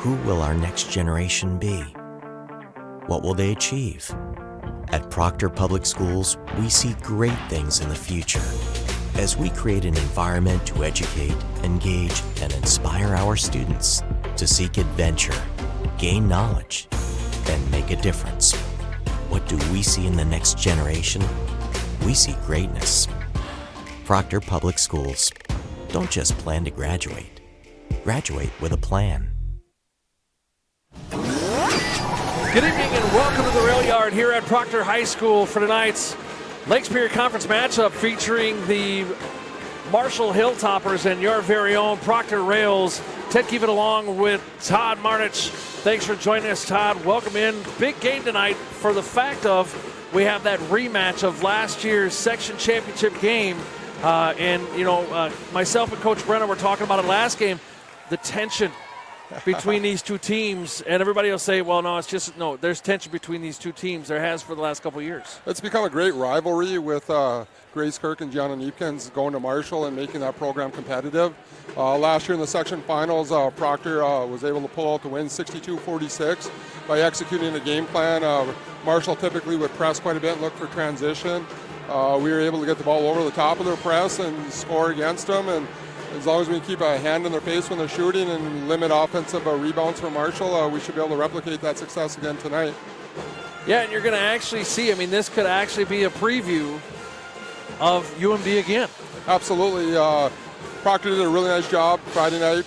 Who will our next generation be? What will they achieve? At Proctor Public Schools, we see great things in the future as we create an environment to educate, engage, and inspire our students to seek adventure, gain knowledge, and make a difference. What do we see in the next generation? We see greatness. Proctor Public Schools. Don't just plan to graduate. Graduate with a plan. Good evening and welcome to the Rail Yard here at Proctor High School for tonight's Lake Superior Conference matchup featuring the Marshall Hilltoppers and your very own Proctor Rails. Ted Keevan along with Todd Martich. Thanks for joining us, Todd. Welcome in. Big game tonight for the fact of we have that rematch of last year's section championship game. Myself and Coach Brenna were talking about it last game, the tension between these two teams, and everybody will say, well, no, there's tension between these two teams. There has for the last couple of years. It's become a great rivalry with Grace Kirk and Gianna Neepkins going to Marshall and making that program competitive. Last year in the section finals, Proctor was able to pull out the win 62-46 by executing a game plan. Marshall typically would press quite a bit and look for transition. We were able to get the ball over the top of their press and score against them, and as long as we keep a hand in their face when they're shooting and limit offensive rebounds from Marshall, we should be able to replicate that success again tonight. Yeah, and you're going to actually see, this could actually be a preview of UMD again. Absolutely. Proctor did a really nice job Friday night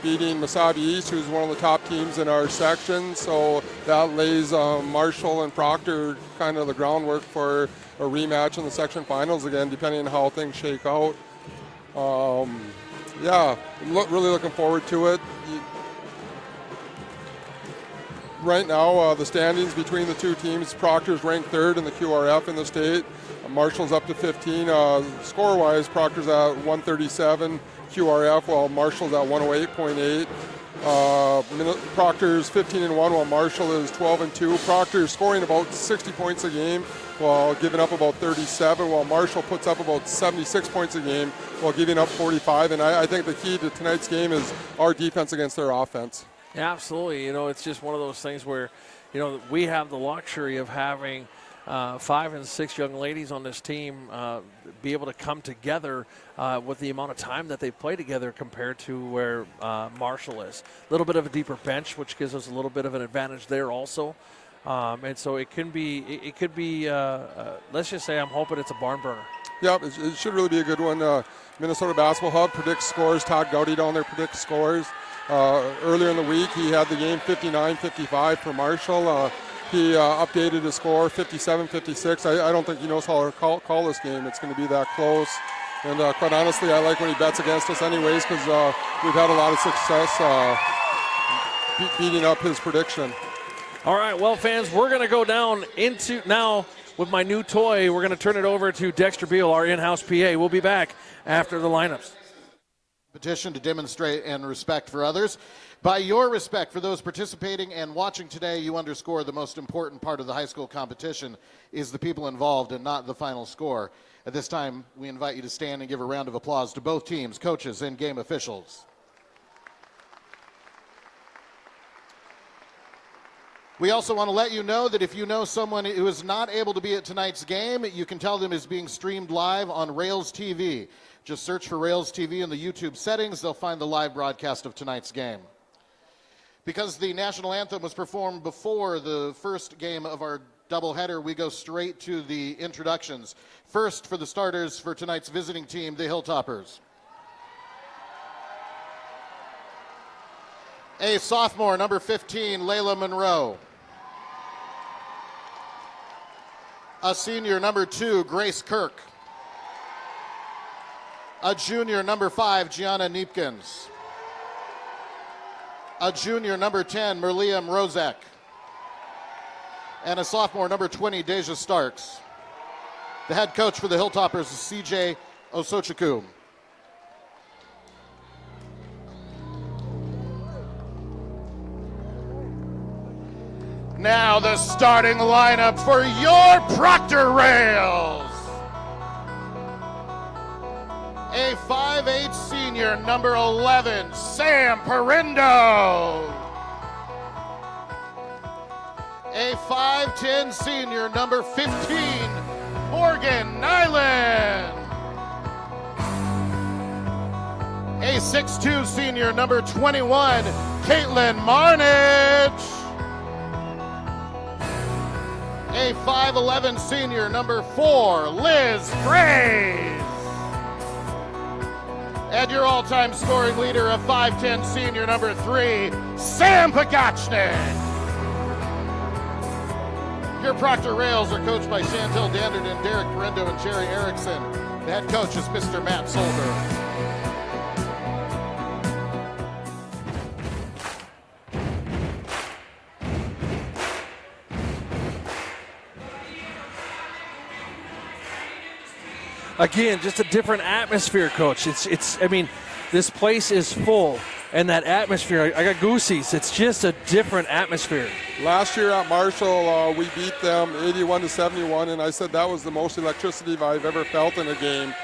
beating Mesabi East, who's one of the top teams in our section. So that lays Marshall and Proctor kind of the groundwork for a rematch in the section finals again, depending on how things shake out. Really looking forward to it. Right now, the standings between the two teams, Proctor's ranked third in the QRF in the state. Marshall's up to 15. Score-wise, Proctor's at 137 QRF, while Marshall's at 108.8. Proctor's 15-1, while Marshall is 12-2. Proctor's scoring about 60 points a game, while giving up about 37, while Marshall puts up about 76 points a game, while giving up 45. And I think the key to tonight's game is our defense against their offense. Yeah, absolutely. It's just one of those things where, we have the luxury of having 5 and 6 young ladies on this team be able to come together with the amount of time that they play together compared to where Marshall is. A little bit of a deeper bench, which gives us a little bit of an advantage there also. And so it could be, let's just say I'm hoping it's a barn burner. Yeah, it should really be a good one. Minnesota Basketball Hub predicts scores. Todd Gowdy down there predicts scores. Earlier in the week, he had the game 59-55 for Marshall. He updated his score 57-56. I don't think he knows how to call this game. It's going to be that close. And quite honestly, I like when he bets against us anyways because we've had a lot of success beating up his prediction. All right, well, fans, we're going to go down into now with my new toy. We're going to turn it over to Dexter Beal, our in-house PA. We'll be back after the lineups. Petition to demonstrate and respect for others. By your respect for those participating and watching today, you underscore the most important part of the high school competition is the people involved and not the final score. At this time, we invite you to stand and give a round of applause to both teams, coaches, and game officials. We also want to let you know that if you know someone who is not able to be at tonight's game, you can tell them it's being streamed live on RailsTv. Just search for RailsTV in the YouTube settings. They'll find the live broadcast of tonight's game. Because the national anthem was performed before the first game of our doubleheader, we go straight to the introductions. First, for the starters for tonight's visiting team, the Hilltoppers. A sophomore, number 15, Layla Monroe. A senior, number 2, Grace Kirk. A junior, number 5, Gianna Neepkins. A junior, number 10, Merliam Rozek. And a sophomore, number 20, Deja Starks. The head coach for the Hilltoppers is CJ Osochukwu. Now the starting lineup for your Proctor Rails. A 5'8" senior, number 11, Sam Perindo. 5'10" senior, number 15, Morgan Nyland. A 6'2" senior, number 21, Caitlin Marnich. A 5'11" senior, number 4, Liz Graves. And your all-time scoring leader, a 5'10" senior, number 3, Sam Pogachnik. Your Proctor Rails are coached by Chantel Danderton, Derek Parendo, and Jerry Erickson. The head coach is Mr. Matt Solder. Again, just a different atmosphere, Coach. I mean, this place is full, and that atmosphere, I got goosies. It's just a different atmosphere. Last year at Marshall, we beat them 81-71, and I said that was the most electricity I've ever felt in a game,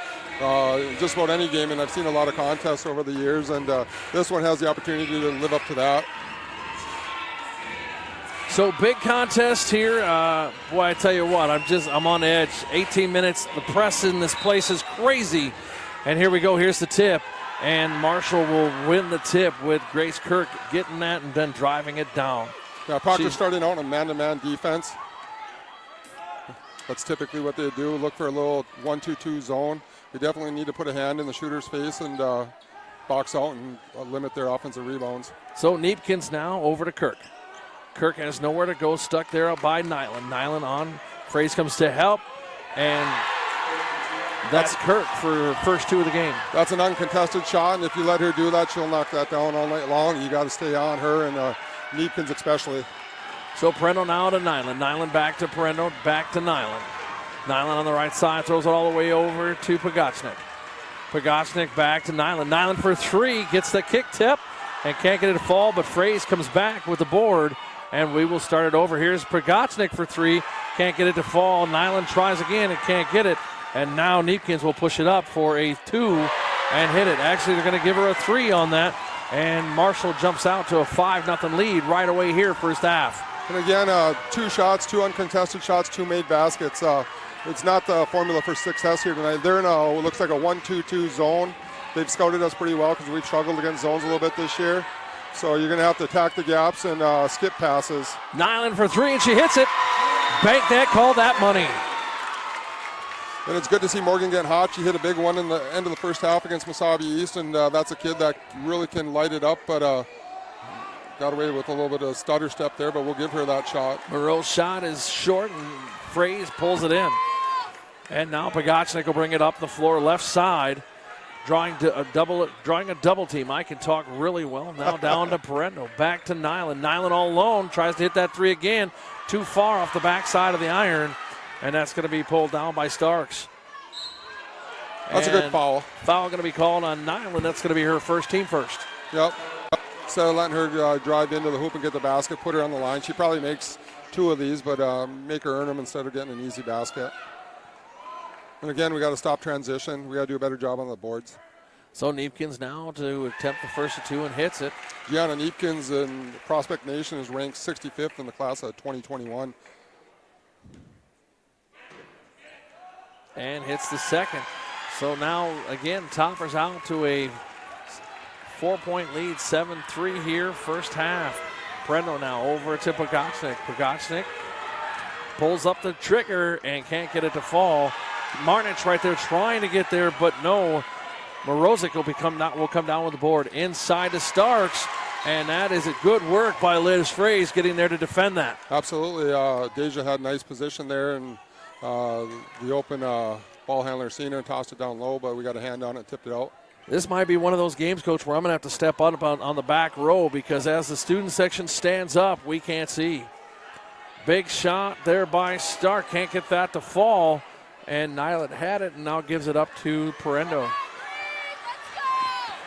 just about any game, and I've seen a lot of contests over the years, and this one has the opportunity to live up to that. So big contest here. Boy, I tell you what, I'm on edge. 18 minutes. The press in this place is crazy. And here we go. Here's the tip. And Marshall will win the tip with Grace Kirk getting that and then driving it down. Yeah, Proctor starting out in man-to-man defense. That's typically what they do. Look for a little 1-2-2 zone. We definitely need to put a hand in the shooter's face and box out and limit their offensive rebounds. So Neepkins now over to Kirk. Kirk has nowhere to go, stuck there by Nyland. Nyland on. Fraze comes to help, and that's Kirk for her first 2 of the game. That's an uncontested shot, and if you let her do that, she'll knock that down all night long. You got to stay on her, and Neepkins especially. So Parendo now to Nyland. Nyland back to Parendo, back to Nyland. Nyland on the right side, throws it all the way over to Pogachnik. Pogachnik back to Nyland. Nyland for 3, gets the kick tip, and can't get it to fall, but Fraze comes back with the board. And we will start it over. Here's Pogachnik for 3. Can't get it to fall. Nyland tries again and can't get it. And now Neepkins will push it up for a 2 and hit it. Actually, they're going to give her a 3 on that. And Marshall jumps out to a 5-0 lead right away here first half. And again, 2 shots, 2 uncontested shots, 2 made baskets. It's not the formula for success here tonight. They're in what looks like a 1-2-2 zone. They've scouted us pretty well because we've struggled against zones a little bit this year. So you're going to have to attack the gaps and skip passes. Nyland for 3, and she hits it. Bank that, call that money. And it's good to see Morgan getting hot. She hit a big one in the end of the first half against Mesabi East, and that's a kid that really can light it up, but got away with a little bit of stutter step there, but we'll give her that shot. Moreau's shot is short, and Fraze pulls it in. And now Pogachnik will bring it up the floor left side. Drawing a double team. I can talk really well. Now down to Parendo. Back to Nyland. Nyland all alone. Tries to hit that 3 again. Too far off the backside of the iron. And that's going to be pulled down by Starks. That's a good foul. Foul going to be called on Nyland. That's going to be her first, team first. Yep. Instead of letting her drive into the hoop and get the basket, put her on the line. She probably makes 2 of these, but make her earn them instead of getting an easy basket. And again, we got to stop transition. We got to do a better job on the boards. So Neepkins now to attempt the first of 2 and hits it. Gianna Neepkins in Prospect Nation is ranked 65th in the class of 2021. And hits the second. So now, again, Toppers out to a 4-point lead, 7-3 here, first half. Parendo now over to Pogachnik. Pogachnik pulls up the trigger and can't get it to fall. Marnich right there trying to get there, but no. Morozic will come down with the board inside to Starks, and that is a good work by Liz Fraze getting there to defend that. Absolutely. Deja had a nice position there, and the open ball handler seen her and tossed it down low, but we got a hand on it, tipped it out. This might be one of those games, Coach, where I'm going to have to step up on the back row because as the student section stands up, we can't see. Big shot there by Stark. Can't get that to fall. And Nyland had it and now gives it up to Parendo.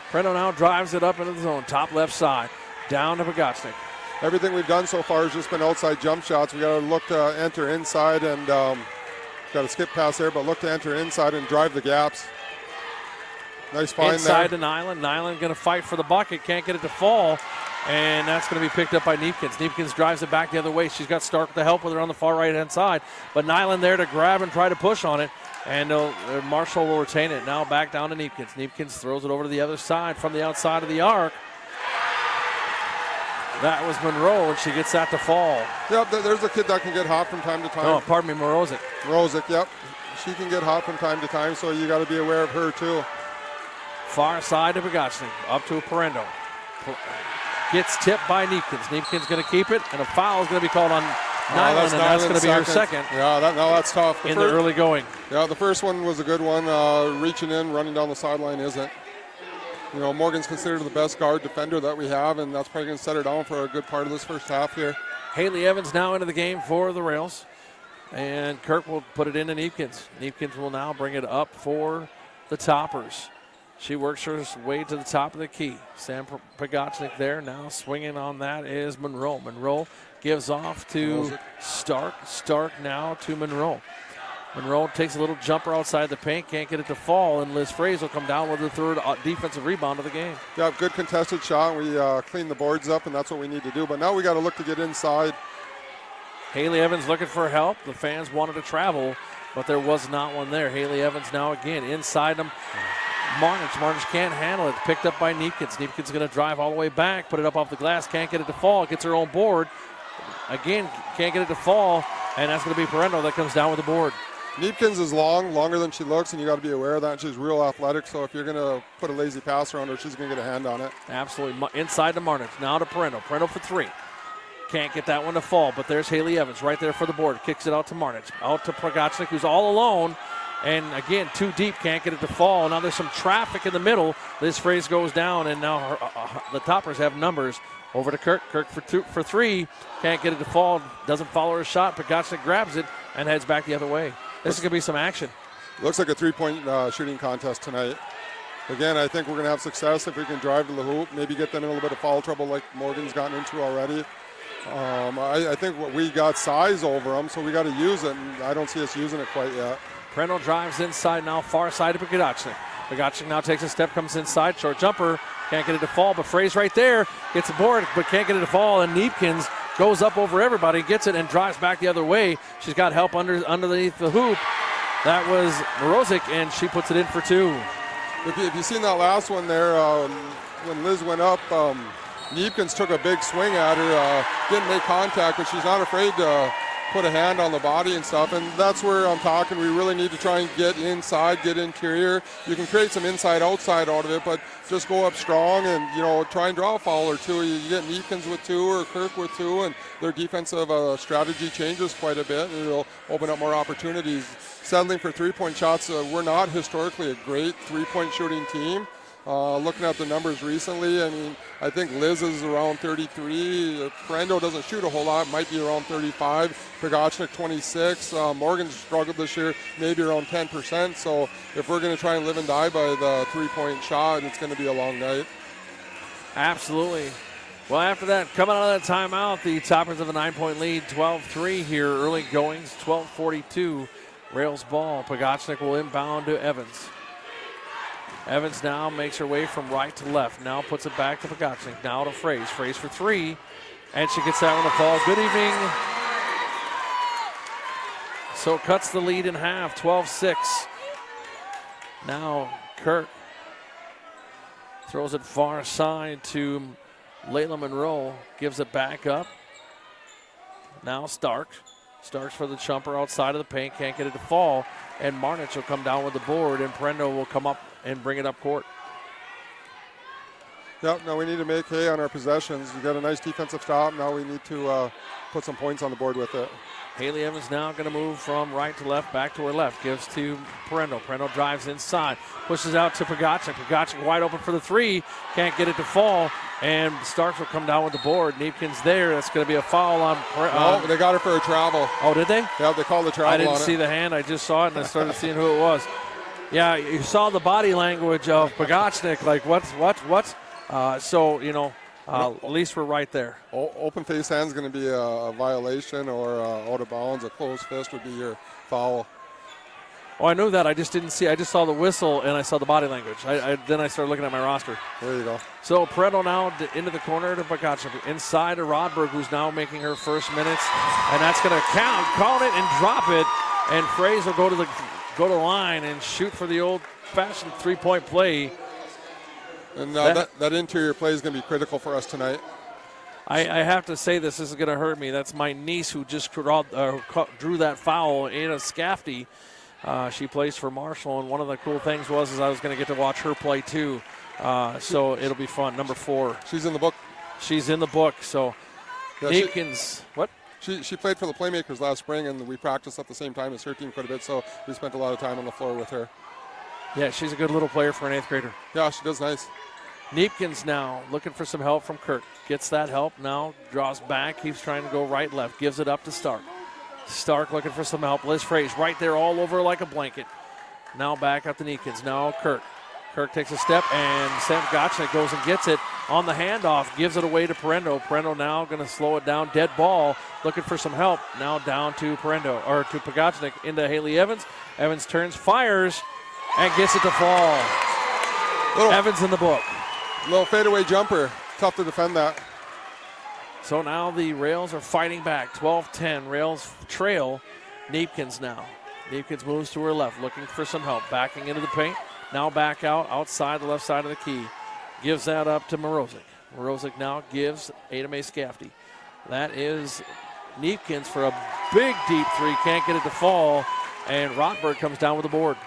Parendo now drives it up into the zone. Top left side. Down to Pogachnik. Everything we've done so far has just been outside jump shots. We got to look to enter inside and got a skip pass there, but look to enter inside and drive the gaps. Nice find inside there. to Nyland. Nyland going to fight for the bucket. Can't get it to fall. and that's going to be picked up by Neepkins. Neepkins drives it back the other way. She's got Stark to help with her on the far right-hand side, but Nyland there to grab and try to push on it, and Marshall will retain it. Now back down to Neepkins. Neepkins throws it over to the other side from the outside of the arc. That was Monroe, and she gets that to fall. Yep, there's a kid that can get hot from time to time. Oh, pardon me, Morozic. Morozic, yep. She can get hot from time to time, so you got to be aware of her too. Far side of Bogachnik, up to Parendo. Gets tipped by Neepkins. Neepkins going to keep it, and a foul is going to be called on Nyland, and that's going to be her second. Yeah, that's tough. The early going. Yeah, the first one was a good one. Reaching in, running down the sideline isn't. You know, Morgan's considered the best guard defender that we have, and that's probably going to set her down for a good part of this first half here. Haley Evans now into the game for the Rails, and Kirk will put it into Neepkins. Neepkins will now bring it up for the Toppers. She works her way to the top of the key. Sam Pogachnik there. Now swinging on that is Monroe. Monroe gives off to Stark. Stark now to Monroe. Monroe takes a little jumper outside the paint, can't get it to fall, and Liz Fraze will come down with the third defensive rebound of the game. Yeah, good contested shot. We clean the boards up, and that's what we need to do. But now we got to look to get inside. Haley Evans looking for help. The fans wanted to travel, but there was not one there. Haley Evans now again inside them. Marnich can't handle it. Picked up by Neepkins. Neepkins going to drive all the way back, put it up off the glass, can't get it to fall. Gets her own board. Again, can't get it to fall, and that's going to be Parendo that comes down with the board. Neepkins is longer than she looks, and you got to be aware of that. She's real athletic, so if you're going to put a lazy pass around her, she's going to get a hand on it. Absolutely. Inside to Marnich. Now to Parendo. Parendo for three. Can't get that one to fall, but there's Haley Evans right there for the board. Kicks it out to Marnich. Out to Pogachnik, who's all alone. And again, too deep, can't get it to fall. Now there's some traffic in the middle. Liz Fraze goes down, and now the Toppers have numbers. Over to Kirk. Kirk for three. Can't get it to fall. Doesn't follow her shot. Pogachnik grabs it and heads back the other way. This is going to be some action. Looks like a three-point shooting contest tonight. Again, I think we're going to have success if we can drive to the hoop, maybe get them in a little bit of foul trouble like Morgan's gotten into already. I think we got size over them, so we got to use it, and I don't see us using it quite yet. Parendo drives inside now, far side to Pogachnik. Pogachnik now takes a step, comes inside, short jumper. Can't get it to fall, but Fraze right there gets a board, but can't get it to fall, and Neepkins goes up over everybody, gets it, and drives back the other way. She's got help underneath the hoop. That was Morozic, and she puts it in for two. If you've seen that last one there, when Liz went up, Neepkins took a big swing at her, didn't make contact, but she's not afraid to put a hand on the body and stuff, and that's where I'm talking. We really need to try and get inside, get interior. You can create some inside-outside out of it, but just go up strong and, you know, try and draw a foul or two. You get Neepkins with two or Kirk with two, and their defensive strategy changes quite a bit, and it'll open up more opportunities. Settling for three-point shots, we're not historically a great three-point shooting team. Looking at the numbers recently, I mean, I think Liz is around 33. Parendo doesn't shoot a whole lot, might be around 35. Pogachnik 26. Morgan's struggled this year, maybe around 10%. So if we're going to try and live and die by the three-point shot, it's going to be a long night. Absolutely. Well, after that, coming out of that timeout, the Toppers have a 9-point lead, 12-3 here. Early goings, 12:42. Rails ball. Pogachnik will inbound to Evans. Evans now makes her way from right to left. Now puts it back to Pogachnik. Now to Fraze. Fraze for three. And she gets that one to fall. Good evening. So cuts the lead in half. 12-6. Now Kirk throws it far side to Layla Monroe. Gives it back up. Now Starks. Starks for the jumper outside of the paint. Can't get it to fall. And Marnich will come down with the board. And Parendo will come up and bring it up court. Yep, now we need to make hay on our possessions. We got a nice defensive stop. Now we need to put some points on the board with it. Haley Evans now going to move from right to left, back to her left. Gives to Parendo. Parendo drives inside. Pushes out to Pogachnik. Pogachnik wide open for the three. Can't get it to fall. And Starks will come down with the board. Neepkins there. That's going to be a foul on. No, they got her for a travel. Oh, did they? Yeah, they called the travel on it. I didn't see the hand. I just saw it, and I started seeing who it was. Yeah, you saw the body language of Pogachnik, like, what? So, you know, at least we're right there. Open face hand is going to be a violation, or out of bounds. A closed fist would be your foul. Oh, I knew that. I just didn't see. I just saw the whistle and I saw the body language. Then I started looking at my roster. There you go. So Parental now into the corner to Pogacnik. Inside to Rodberg, who's now making her first minutes. And that's going to count. Call it and drop it. And Fraze will go to the line and shoot for the old-fashioned three-point play. And that interior play is going to be critical for us tonight. I have to say this is going to hurt me. That's my niece who just drew that foul, Anna Scafty. She plays for Marshall, and one of the cool things was I was going to get to watch her play too. So it'll be fun. Number 4. She's in the book. She's in the book. So Neepkins, what? She played for the Playmakers last spring, and we practiced at the same time as her team quite a bit, so we spent a lot of time on the floor with her. Yeah, she's a good little player for an 8th grader. Yeah, she does nice. Neepkins now looking for some help from Kirk. Gets that help now, draws back, keeps trying to go right, left, gives it up to Stark. Stark looking for some help. Liz Fraze right there all over like a blanket. Now back up to Neepkins. Now Kirk. Kirk takes a step, and Sam Gotchnik goes and gets it on the handoff, gives it away to Parendo. Parendo now going to slow it down. Dead ball, looking for some help. Now down to Parendo, or to Pogacnik into Haley Evans. Evans turns, fires, and gets it to fall. Evans in the book. Little fadeaway jumper. Tough to defend that. So now the Rails are fighting back. 12-10. Rails trail. Neepkins now. Neepkins moves to her left, looking for some help. Backing into the paint. Now back outside the left side of the key. Gives that up to Morozic. Morozic now gives Ada Mae Scafty. That is Neepkins for a big deep three. Can't get it to fall. And Rotberg comes down with the board.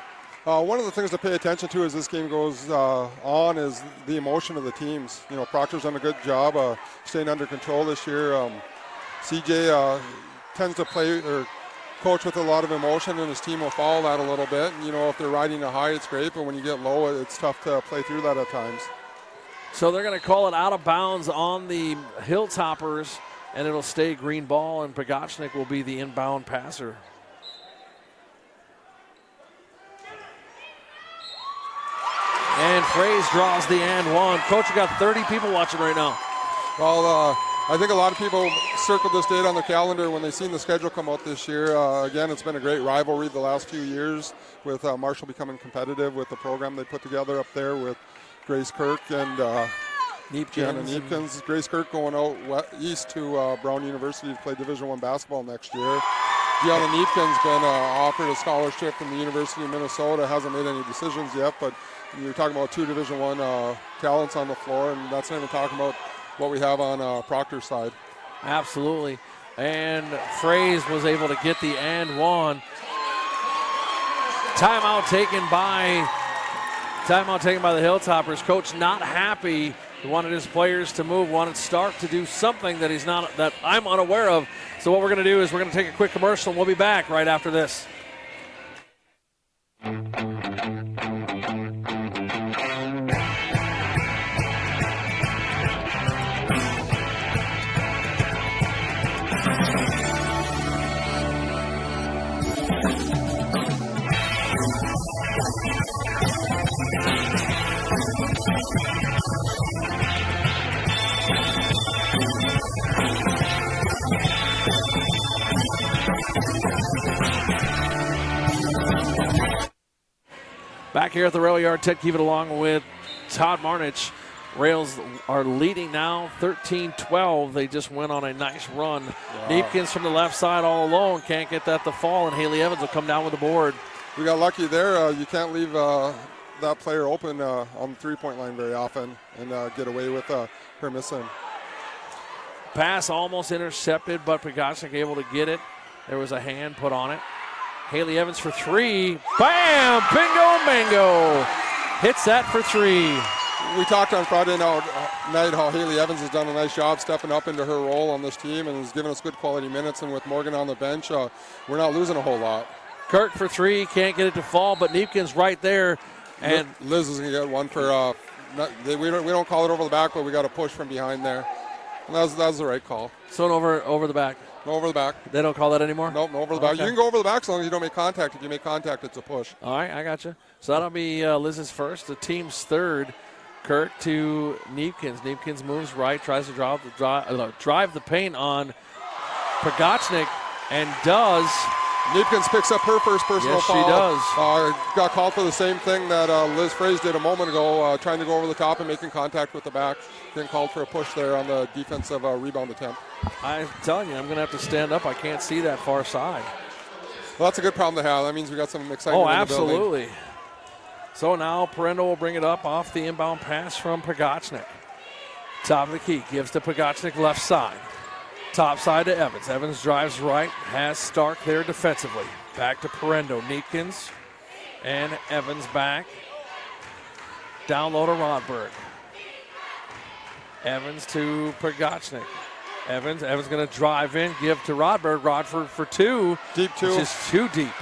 One of the things to pay attention to as this game goes on is the emotion of the teams. You know, Proctor's done a good job staying under control this year. CJ tends to play or coach with a lot of emotion, and his team will follow that a little bit. And, you know, if they're riding a high, it's great, but when you get low, it's tough to play through that at times. So they're going to call it out of bounds on the Hilltoppers, and it'll stay green ball, and Pogacnik will be the inbound passer. And Fraze draws the and one. Coach, you got 30 people watching right now. Well, I think a lot of people circled this date on their calendar when they seen the schedule come out this year. Again, it's been a great rivalry the last few years with Marshall becoming competitive with the program they put together up there with Grace Kirk and Gianna Neepkins. Grace Kirk going out east to Brown University to play Division I basketball next year. Gianna Neepkins been offered a scholarship from the University of Minnesota. Hasn't made any decisions yet, but you're talking about 2 Division I talents on the floor, and that's not even talking about what we have on Proctor's side. Absolutely. And Fraze was able to get the and one. Timeout taken by the Hilltoppers. Coach not happy. He wanted his players to move, wanted Stark to do something that I'm unaware of. So what we're going to do is we're going to take a quick commercial, and we'll be back right after this. Back here at the rail yard, Ted Keevan along with Todd Marnich. Rails are leading now 13-12. They just went on a nice run. Wow. Neepkins from the left side all alone. Can't get that to fall, and Haley Evans will come down with the board. We got lucky there. You can't leave that player open on the three-point line very often and get away with her missing. Pass almost intercepted, but Pogacnik able to get it. There was a hand put on it. Haley Evans for 3. Bam! Bingo, mango. Hits that for 3. We talked on Friday night how Haley Evans has done a nice job stepping up into her role on this team and has given us good quality minutes. And with Morgan on the bench, we're not losing a whole lot. Kirk for 3. Can't get it to fall, but Neepkins right there. And Liz is going to get one for we don't call it over the back, but we got a push from behind there. And that was the right call. So over the back. No over the back. They don't call that anymore? Nope, no over the back. You can go over the back as long as you don't make contact. If you make contact, it's a push. All right, I got you. So that'll be Liz's first, the team's third. Kirk to Neepkins. Neepkins moves right, tries to drive the paint on Pogacnik, and does. Neepkins picks up her first personal Yes, she foul. does. Got called for the same thing that Liz Fraze did a moment ago, trying to go over the top and making contact with the back. Getting called for a push there on the defensive rebound attempt. I'm telling you, I'm going to have to stand up. I can't see that far side. Well, that's a good problem to have. That means we got some excitement in the building. Absolutely. So now Parendo will bring it up off the inbound pass from Pagachnik. Top of the key, gives to Pagachnik left side. Top side to Evans. Evans drives right, has Stark there defensively. Back to Parendo. Neepkins and Evans back. Down low to Rodberg. Evans to Pagachnik. Evans going to drive in, give to Rodberg. Rodford for two. Deep two. Which is too deep.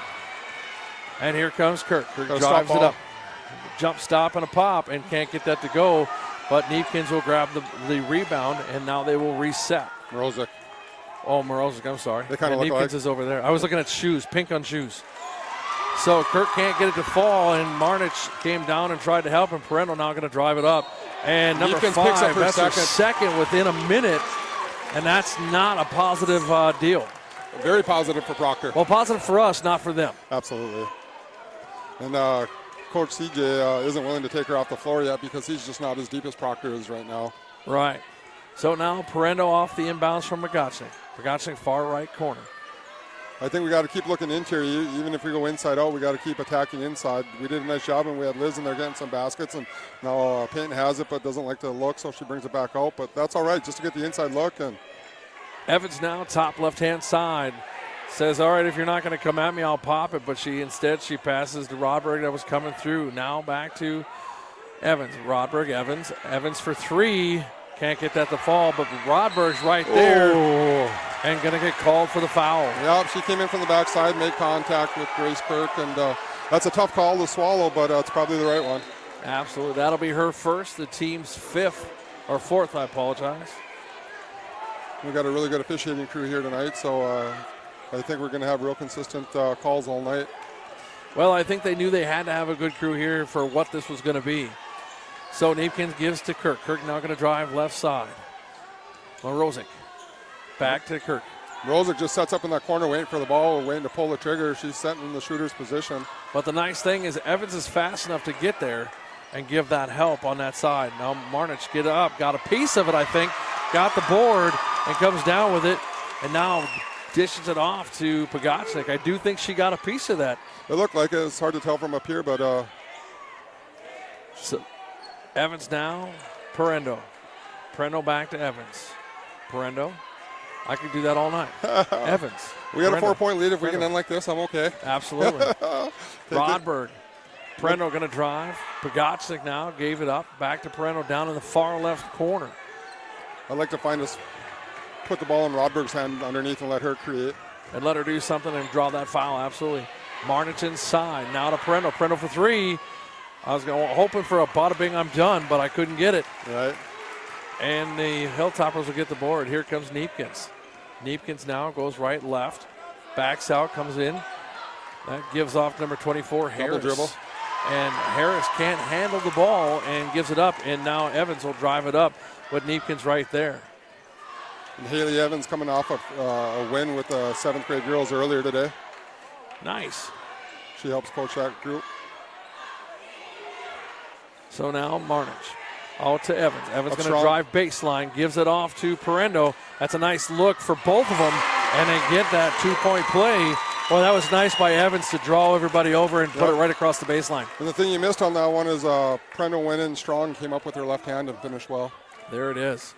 And here comes Kirk. Kirk Got a drives stop it ball. up. Jump stop and a pop and can't get that to go. But Neepkins will grab the rebound, and now they will reset. Mrozik. Oh, Morozic, I'm sorry. They kinda look Neepkins like. is over there. I was looking at shoes, pink on shoes. So Kirk can't get it to fall, and Marnich came down and tried to help, and Parendo now going to drive it up. And number Neepkins 5, picks up her that's her second. second within a minute, and that's not a positive deal. Very positive for Proctor. Well, positive for us, not for them. Absolutely. And Coach CJ isn't willing to take her off the floor yet because he's just not as deep as Proctor is right now. Right. So now Parendo off the inbounds from Pagachnik. Pagachnik far right corner. I think we got to keep looking interior. Even if we go inside out, we got to keep attacking inside. We did a nice job, and we had Liz in there getting some baskets. And now Payton has it, but doesn't like to look, so she brings it back out. But that's all right, just to get the inside look. And Evans now top left-hand side. Says, all right, if you're not going to come at me, I'll pop it. But she passes to Rodberg that was coming through. Now back to Evans. Rodberg, Evans. Evans for three. Can't get that to fall, but Rodberg's right there and going to get called for the foul. Yeah, she came in from the backside, made contact with Grace Kirk, and that's a tough call to swallow, but it's probably the right one. Absolutely. That'll be her first, the team's fourth, I apologize. We've got a really good officiating crew here tonight, so I think we're going to have real consistent calls all night. Well, I think they knew they had to have a good crew here for what this was going to be. So Neepkins gives to Kirk. Kirk now going to drive left side. Morozic back to Kirk. Mrozik just sets up in that corner waiting for the ball, waiting to pull the trigger. She's setting in the shooter's position. But the nice thing is Evans is fast enough to get there and give that help on that side. Now Marnich get up, got a piece of it, I think, got the board and comes down with it, and now dishes it off to Pagachnik. I do think she got a piece of that. It looked like it. It's hard to tell from up here, but So Evans now, Parendo. Parendo back to Evans. Parendo. I could do that all night. Evans. we got a Parendo. 4-point lead. If we can Parendo. end like this, I'm okay. Absolutely. Rodberg. Parendo going to drive. Pagachnik now gave it up. Back to Parendo down in the far left corner. I'd like to find us, put the ball in Rodberg's hand underneath and let her create. And let her do something and draw that foul. Absolutely. Marnich inside. Now to Parendo. Parendo for three. I was hoping for a bada bing, I'm done, but I couldn't get it. Right. And the Hilltoppers will get the board. Here comes Neepkins. Neepkins now goes right, left. Backs out, comes in. That gives off number 24, Harris. Double dribble. And Harris can't handle the ball and gives it up. And now Evans will drive it up with Neepkins right there. And Haley Evans coming off a win with the 7th grade girls earlier today. Nice. She helps coach that group. So now Marnich out to Evans. Evans Up going to strong. drive baseline, gives it off to Parendo. That's a nice look for both of them, and they get that two-point play. Well, that was nice by Evans to draw everybody over and put it right across the baseline. And the thing you missed on that one is Prendo went in strong, came up with her left hand and finished well. There it is.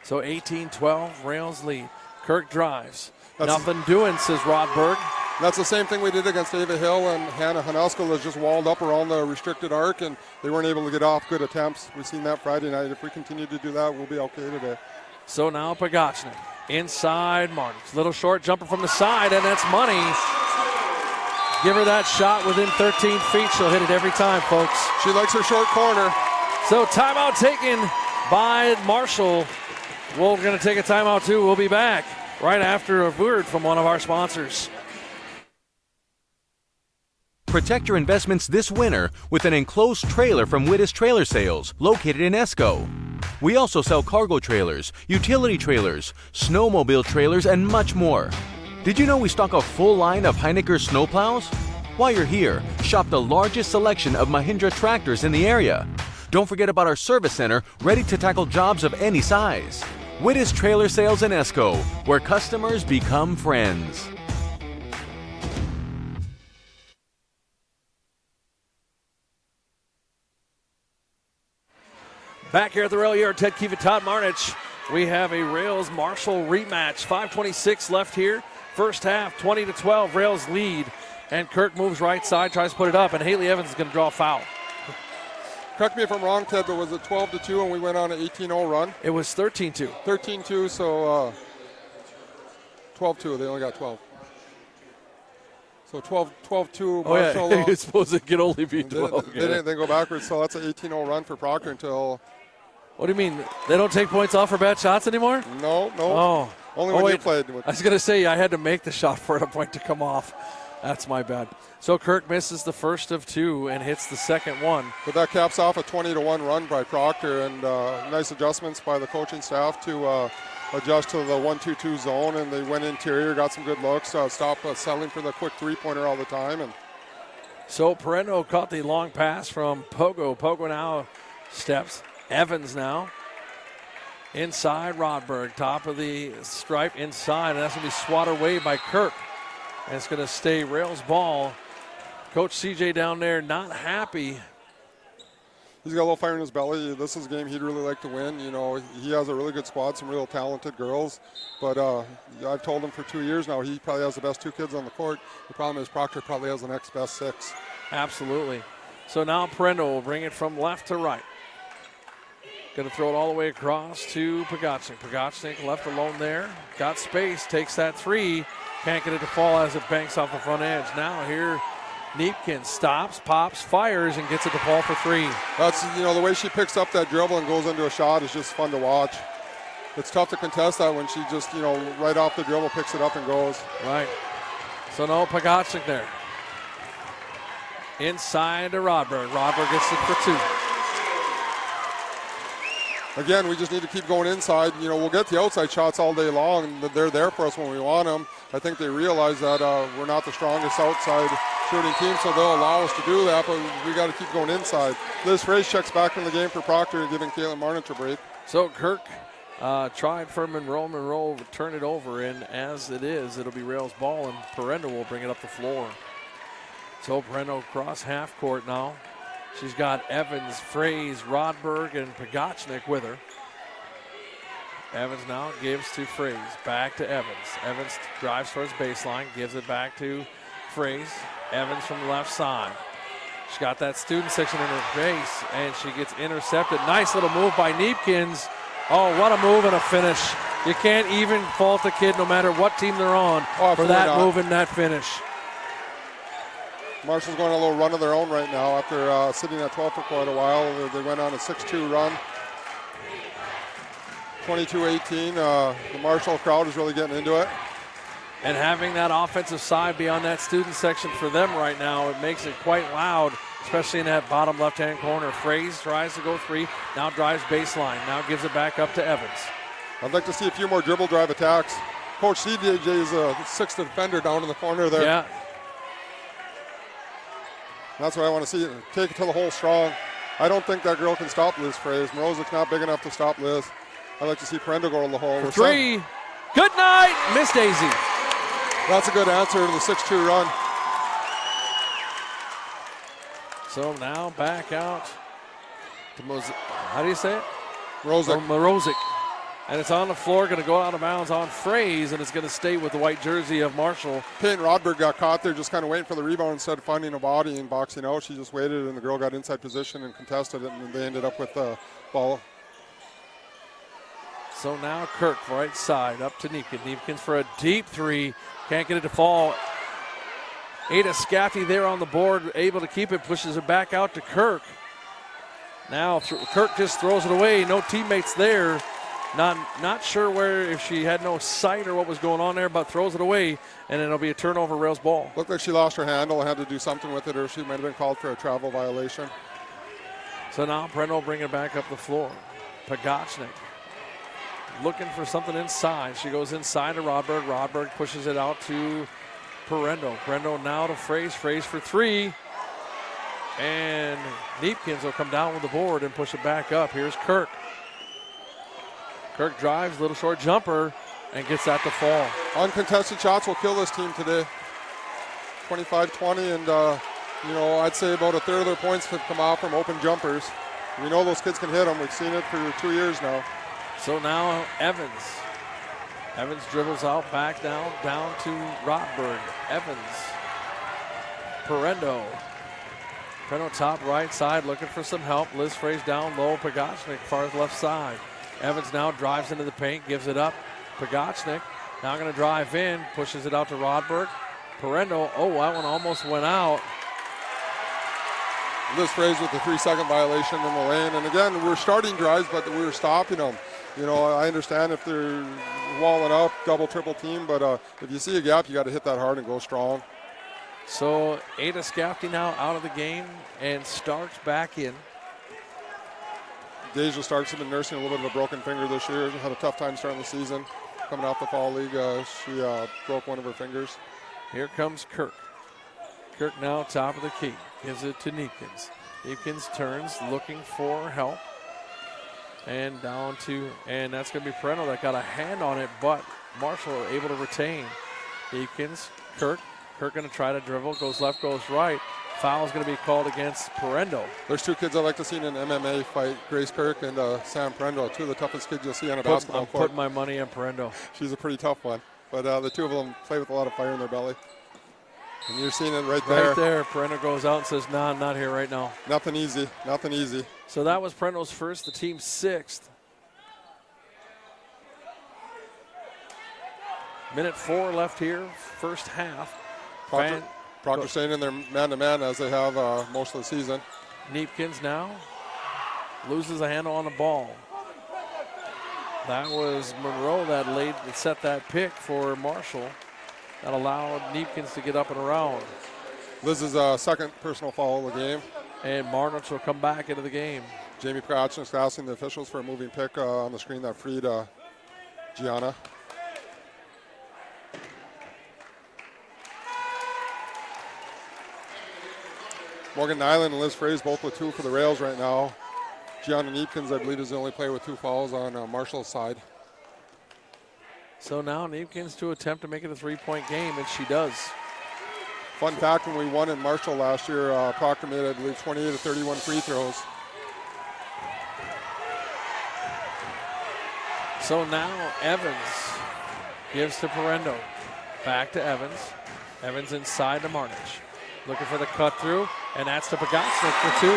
So 18-12, Rails lead. Kirk drives. That's- Nothing doing, says Rodberg. That's the same thing we did against Ava Hill, and Hannah Hanuska was just walled up around the restricted arc, and they weren't able to get off good attempts. We've seen that Friday night. If we continue to do that, we'll be okay today. So now Pagachnik inside Marnich. Little short jumper from the side, and that's money. Give her that shot within 13 feet. She'll hit it every time, folks. She likes her short corner. So timeout taken by Marshall. We're going to take a timeout too. We'll be back right after a word from one of our sponsors. Protect your investments this winter with an enclosed trailer from Wittes Trailer Sales, located in Esco. We also sell cargo trailers, utility trailers, snowmobile trailers, and much more. Did you know we stock a full line of Heinecker snowplows? While you're here, shop the largest selection of Mahindra tractors in the area. Don't forget about our service center, ready to tackle jobs of any size. Wittes Trailer Sales in Esco, where customers become friends. Back here at the rail yard, Ted Kiva, Todd Marnich. We have a Rails Marshall rematch. 5:26 left here. First half, 20-12. Rails lead. And Kirk moves right side, tries to put it up, and Haley Evans is going to draw a foul. Correct me if I'm wrong, Ted, but was it 12-2 and we went on an 18-0 run? It was 13-2. 13-2, so 12-2. They only got 12. So 12-2. Oh, yeah. You're supposed to get only be 12. They didn't go backwards, so that's an 18-0 run for Proctor until... What do you mean? They don't take points off for bad shots anymore? No. Oh. Only when you played. I was going to say I had to make the shot for a point to come off. That's my bad. So Kirk misses the first of two and hits the second one. But that caps off a 20-1 run by Proctor, and nice adjustments by the coaching staff to adjust to the 1-2-2 zone, and they went interior, got some good looks, stopped settling for the quick three-pointer all the time. And so Perendo caught the long pass from Pogo. Pogo now steps. Evans now. Inside Rodberg, top of the stripe inside, and that's going to be swatted away by Kirk. And it's going to stay Rails ball. Coach CJ down there not happy. He's got a little fire in his belly. This is a game he'd really like to win. You know, he has a really good squad, some real talented girls. But I've told him for 2 years now he probably has the best two kids on the court. The problem is Proctor probably has the next best six. Absolutely. So now Perendo will bring it from left to right. Going to throw it all the way across to Pagachnik. Pagachnik left alone there. Got space, takes that three. Can't get it to fall as it banks off the front edge. Now here, Neepkin stops, pops, fires, and gets it to fall for three. That's, you know, the way she picks up that dribble and goes into a shot is just fun to watch. It's tough to contest that when she just, you know, right off the dribble picks it up and goes. Right. So no Pagachnik there. Inside to Rodberg. Rodberg gets it for two. Again, we just need to keep going inside. You know, we'll get the outside shots all day long, and they're there for us when we want them. I think they realize that we're not the strongest outside shooting team, so they'll allow us to do that, but we got to keep going inside. Liz Fraze checks back in the game for Proctor and giving Caitlin Marnich a break. So Kirk tried for Monroe. Monroe will turn it over, and as it is, it'll be Rails ball, and Perendo will bring it up the floor. So Perendo across half court now. She's got Evans, Fraze, Rodberg, and Pagachnik with her. Evans now gives to Fraze. Back to Evans. Evans drives towards baseline, gives it back to Fraze. Evans from the left side. She's got that student section in her face, and she gets intercepted. Nice little move by Neepkins. Oh, what a move and a finish. You can't even fault the kid no matter what team they're on for that move and that finish. Marshall's going on a little run of their own right now after sitting at 12 for quite a while. They went on a 6-2 run. 22-18. The Marshall crowd is really getting into it. And having that offensive side be on that student section for them right now, it makes it quite loud, especially in that bottom left-hand corner. Fraze tries to go three, now drives baseline, now gives it back up to Evans. I'd like to see a few more dribble drive attacks. Coach CJ is a sixth defender down in the corner there. Yeah. That's what I want to see. Take it to the hole strong. I don't think that girl can stop Liz Fraze. Morozic's not big enough to stop Liz. I'd like to see Perendo go to the hole. For three. Good night, Miss Daisy. That's a good answer to the 6-2 run. So now back out to how do you say it? Morozic. Morozic. And it's on the floor, going to go out of bounds on Fraze, and it's going to stay with the white jersey of Marshall. Peyton Rodberg got caught there just kind of waiting for the rebound instead of finding a body and boxing out. She just waited, and the girl got inside position and contested it, and they ended up with the ball. So now Kirk, right side, up to Neepkin. Neepkins for a deep three. Can't get it to fall. Ada Scaffi there on the board, able to keep it, pushes it back out to Kirk. Now Kirk just throws it away. No teammates there. Not sure where, if she had no sight or what was going on there, but throws it away, and it'll be a turnover, Rails ball. Looked like she lost her handle and had to do something with it, or she might have been called for a travel violation. So now Perendo will bring it back up the floor. Pagachnik looking for something inside. She goes inside to Rodberg. Rodberg pushes it out to Parendo. Parendo now to Fraze. Fraze for three. And Neepkins will come down with the board and push it back up. Here's Kirk. Kirk drives, little short jumper, and gets that to fall. Uncontested shots will kill this team today. 25-20, and I'd say about a third of their points have come out from open jumpers. We know those kids can hit them. We've seen it for 2 years now. So now Evans. Evans dribbles out, back down to Rodberg. Evans. Parendo. Parendo top right side looking for some help. Liz Fraze down low. Pagachnik far left side. Evans now drives into the paint, gives it up. Pagachnik now going to drive in, pushes it out to Rodberg. Parendo, that one almost went out. Liz Fraze with the 3-second violation in the lane. And again, we're starting drives, but we're stopping them. I understand if they're walling up, double, triple team, but if you see a gap, you got to hit that hard and go strong. So Ada Scafty now out of the game and Starks back in. Deja Starks has been nursing a little bit of a broken finger this year. Had a tough time starting the season. Coming off the fall league, she broke one of her fingers. Here comes Kirk. Kirk now top of the key. Gives it to Neepkins. Neepkins turns, looking for help. And down to, and that's going to be Parendo that got a hand on it, but Marshall able to retain. Neepkins, Kirk. Kirk going to try to dribble, goes left, goes right. Foul's going to be called against Parendo. There's two kids I like to see in an MMA fight, Grace Kirk and Sam Parendo, two of the toughest kids you'll see on a basketball court. I'm putting my money on Parendo. She's a pretty tough one, but the two of them play with a lot of fire in their belly. And you're seeing it right there. Right there, Parendo goes out and says, nah, I'm not here right now. Nothing easy, nothing easy. So that was Parendo's first, the team's sixth. Minute 4 left here, first half. Proctor staying in their man-to-man as they have most of the season. Neepkins now loses a handle on the ball. That was Monroe that set that pick for Marshall that allowed Neepkins to get up and around. Liz's second personal foul of the game. And Marnich will come back into the game. Jamie Pagachnik asking the officials for a moving pick on the screen that freed Gianna. Morgan Nyland and Liz Fraze both with 2 for the Rails right now. Gianna Neepkins, I believe, is the only player with 2 fouls on Marshall's side. So now Neepkins to attempt to make it a 3-point game, and she does. Fun fact, when we won in Marshall last year, Proctor made, I believe, 28 of 31 free throws. So now Evans gives to Parendo. Back to Evans. Evans inside to Marnich. Looking for the cut through, and that's to Pagachnik for 2.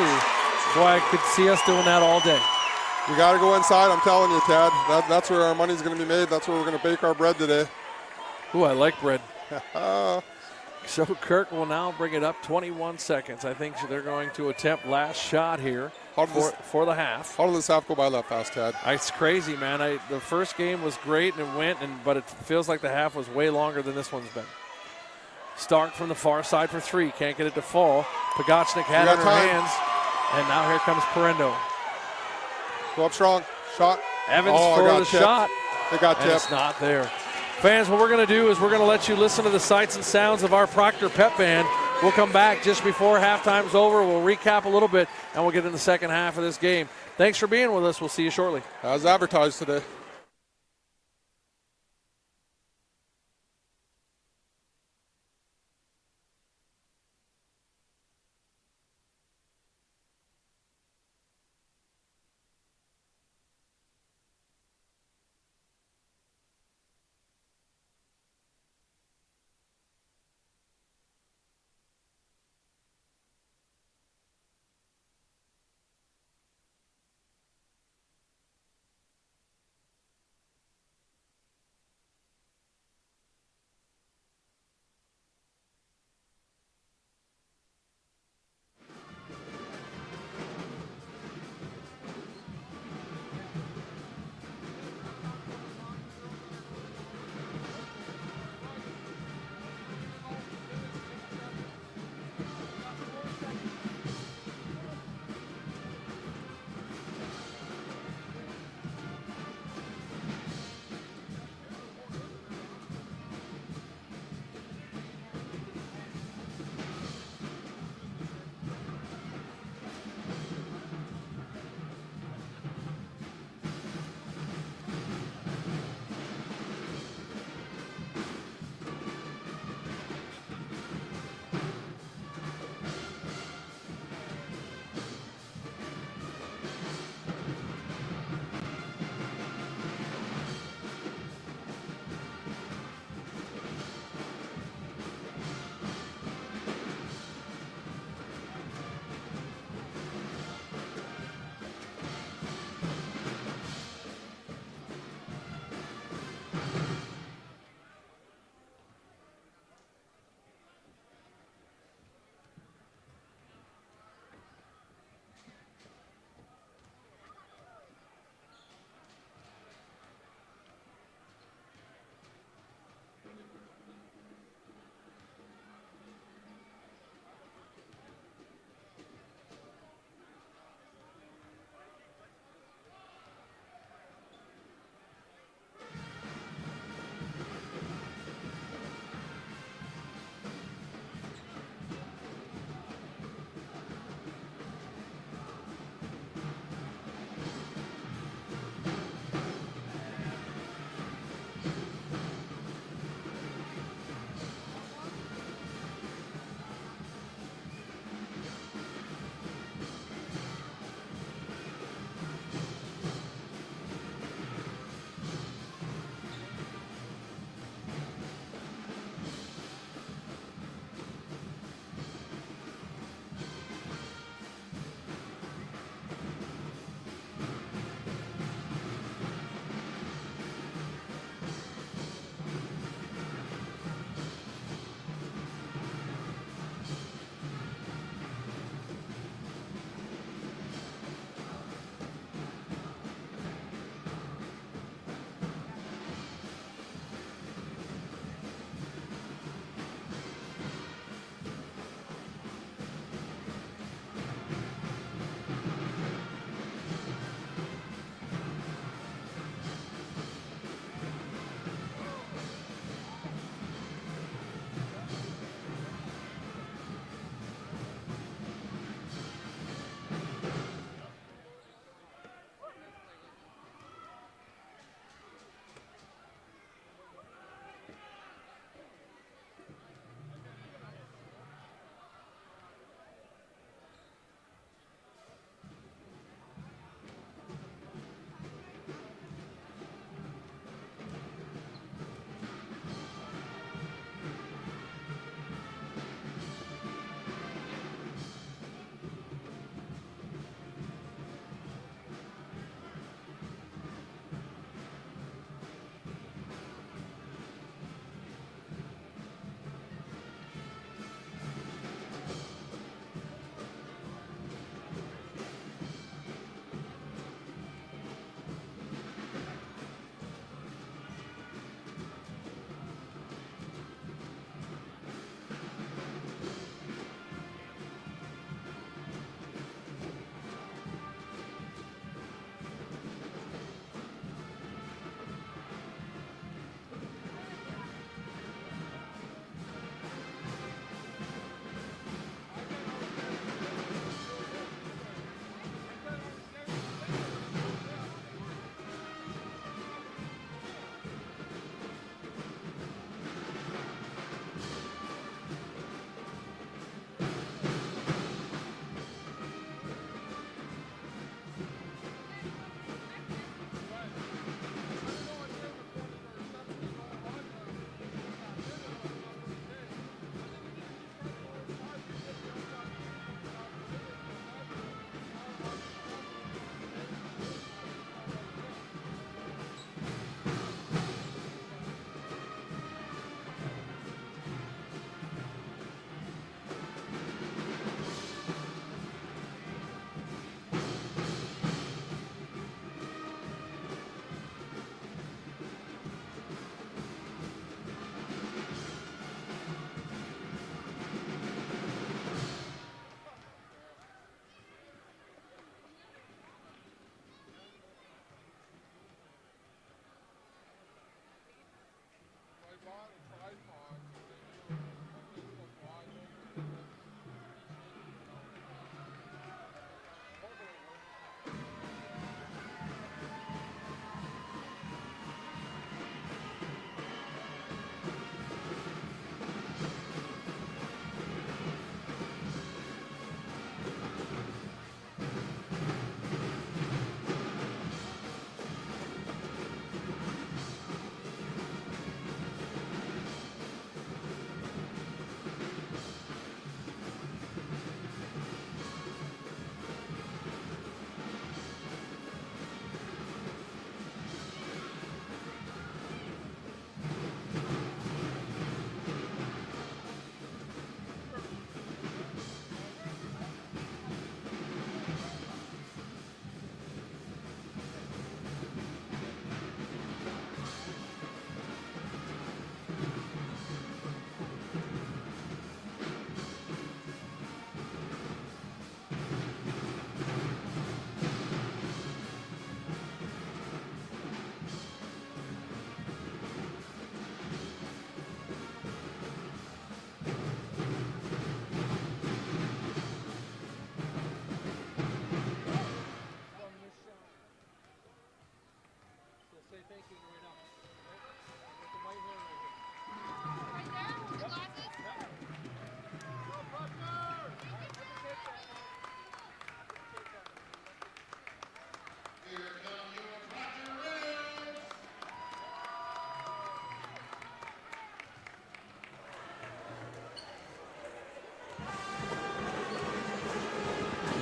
Boy, I could see us doing that all day. We got to go inside, I'm telling you, Tad. That's where our money's going to be made. That's where we're going to bake our bread today. Ooh, I like bread. So Kirk will now bring it up 21 seconds. I think they're going to attempt last shot here for the half. How did this half go by that fast, Tad? It's crazy, man. The first game was great and it went, but it feels like the half was way longer than this one's been. Stark from the far side for 3. Can't get it to fall. Pagachnik had it in her hands. And now here comes Parendo. Go up strong. Shot. Evans for the shot. It got tipped. It's not there. Fans, what we're going to do is we're going to let you listen to the sights and sounds of our Proctor Pep Band. We'll come back just before halftime's over. We'll recap a little bit, and we'll get in the second half of this game. Thanks for being with us. We'll see you shortly. As advertised today.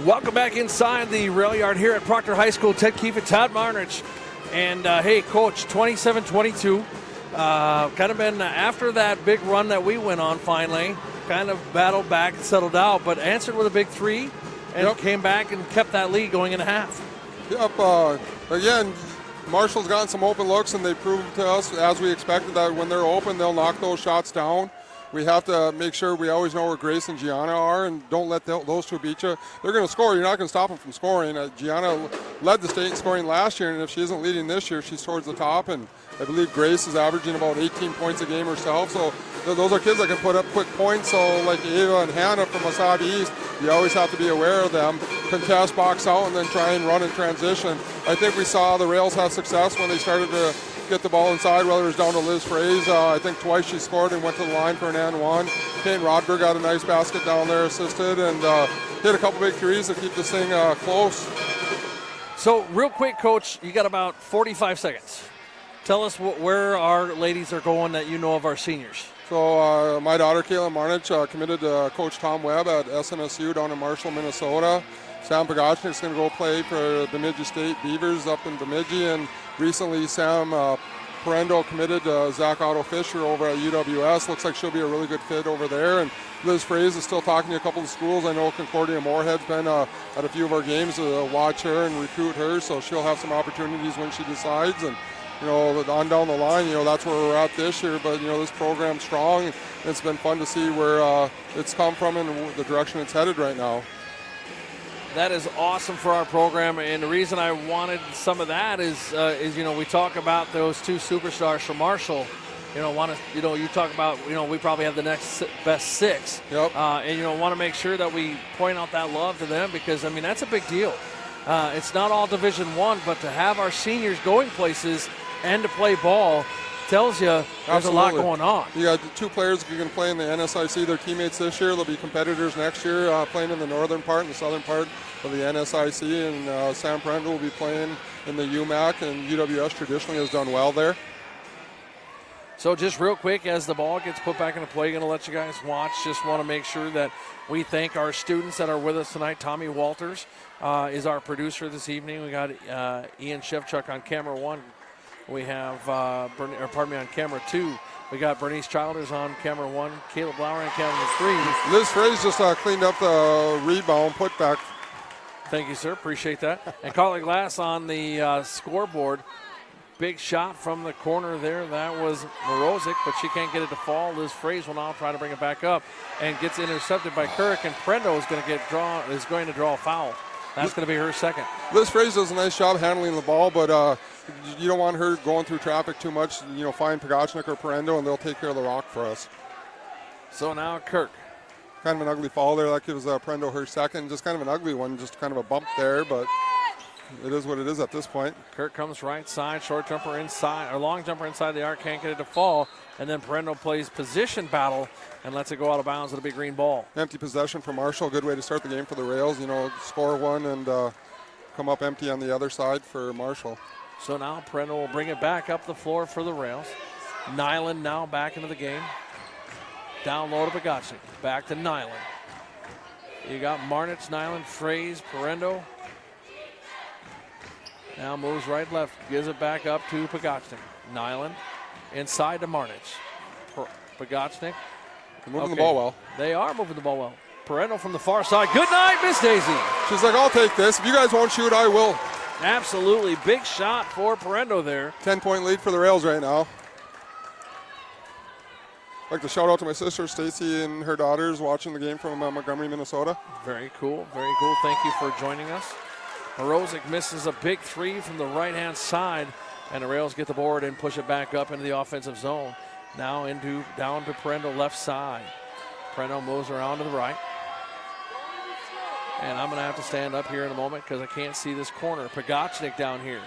Welcome back inside the rail yard here at Proctor High School. Ted Keefe and Todd Marnich. And, hey, Coach, 27-22. Kind of been after that big run that we went on finally, kind of battled back and settled out, but answered with a big 3 and came back and kept that lead going in a half. Yep. Again, Marshall's gotten some open looks, and they proved to us, as we expected, that when they're open, they'll knock those shots down. We have to make sure we always know where Grace and Gianna are, and don't let those two beat you. They're going to score. You're not going to stop them from scoring. Gianna led the state in scoring last year, and if she isn't leading this year, she's towards the top. And I believe Grace is averaging about 18 points a game herself. So those are kids that can put up quick points. So like Ava and Hannah from Wasabi East, you always have to be aware of them. Contest, box out, and then try and run in transition. I think we saw the Rails have success when they started to get the ball inside, whether it was down to Liz Fraze. I think twice she scored and went to the line for an and one. Kane Rodberg got a nice basket down there, assisted, and hit a couple big threes to keep this thing close. So real quick, Coach, you got about 45 seconds. Tell us where our ladies are going that you know of our seniors. So my daughter, Kayla Marnich, committed to Coach Tom Webb at SNSU down in Marshall, Minnesota. Sam Pagachnik's going to go play for Bemidji State Beavers up in Bemidji, and recently Sam Parendo committed to Zach Otto Fisher over at UWS. Looks like she'll be a really good fit over there. And Liz Fraze is still talking to a couple of schools. I know Concordia Moorhead's been at a few of our games to watch her and recruit her, so she'll have some opportunities when she decides. And on down the line, that's where we're at this year. But, this program's strong, and it's been fun to see where it's come from and the direction it's headed right now. That is awesome for our program, and the reason I wanted some of that is we talk about those two superstars from Marshall. You talk about we probably have the next best 6. Yep. And want to make sure that we point out that love to them, because that's a big deal. It's not all Division I, but to have our seniors going places and to play ball tells you there's a lot going on. You got 2 players who can play in the NSIC. They're teammates this year. They'll be competitors next year, playing in the northern part and the southern part of the NSIC. And Sam Parendo will be playing in the UMAC, and UWS traditionally has done well there. So just real quick, as the ball gets put back into play, going to let you guys watch. Just want to make sure that we thank our students that are with us tonight. Tommy Walters is our producer this evening. We got Eian Shevchuk on camera 1. We have, on camera 2. We got Bernice Childers on camera 1, Caleb Lawrey on camera 3. Liz Fraze just cleaned up the rebound putback. Thank you, sir. Appreciate that. And Karley Glas on the scoreboard. Big shot from the corner there. That was Morozic, but she can't get it to fall. Liz Fraze will now try to bring it back up and gets intercepted by Kirk. And Parendo is going to draw a foul. That's going to be her second. Liz Fraze does a nice job handling the ball, but you don't want her going through traffic too much. Find Pagachnik or Parendo, and they'll take care of the rock for us. So now Kirk. Kind of an ugly fall there. That gives Parendo her second. Just kind of an ugly one, just kind of a bump there, but it is what it is at this point. Kirk comes right side, short jumper inside, or long jumper inside the arc, can't get it to fall. And then Parendo plays position battle and lets it go out of bounds with a big green ball. Empty possession for Marshall. Good way to start the game for the Rails. Score one and come up empty on the other side for Marshall. So now Parendo will bring it back up the floor for the Rails. Nyland now back into the game. Down low to Pagachnik. Back to Nyland. You got Marnich, Nyland, Fraze, Parendo. Now moves right, left, gives it back up to Pagachnik. Nyland inside to Marnich. Pagachnik. Moving the ball well. They are moving the ball well. Parendo from the far side. Good night, Miss Daisy. She's like, I'll take this. If you guys won't shoot, I will. Absolutely. Big shot for Parendo there. 10-point lead for the Rails right now. I'd like to shout out to my sister, Stacy, and her daughters watching the game from Montgomery, Minnesota. Very cool. Very cool. Thank you for joining us. Morozic misses a big 3 from the right-hand side, and the Rails get the board and push it back up into the offensive zone. Now down to Parendo left side. Parendo moves around to the right. And I'm going to have to stand up here in a moment because I can't see this corner. Pagachnik down here.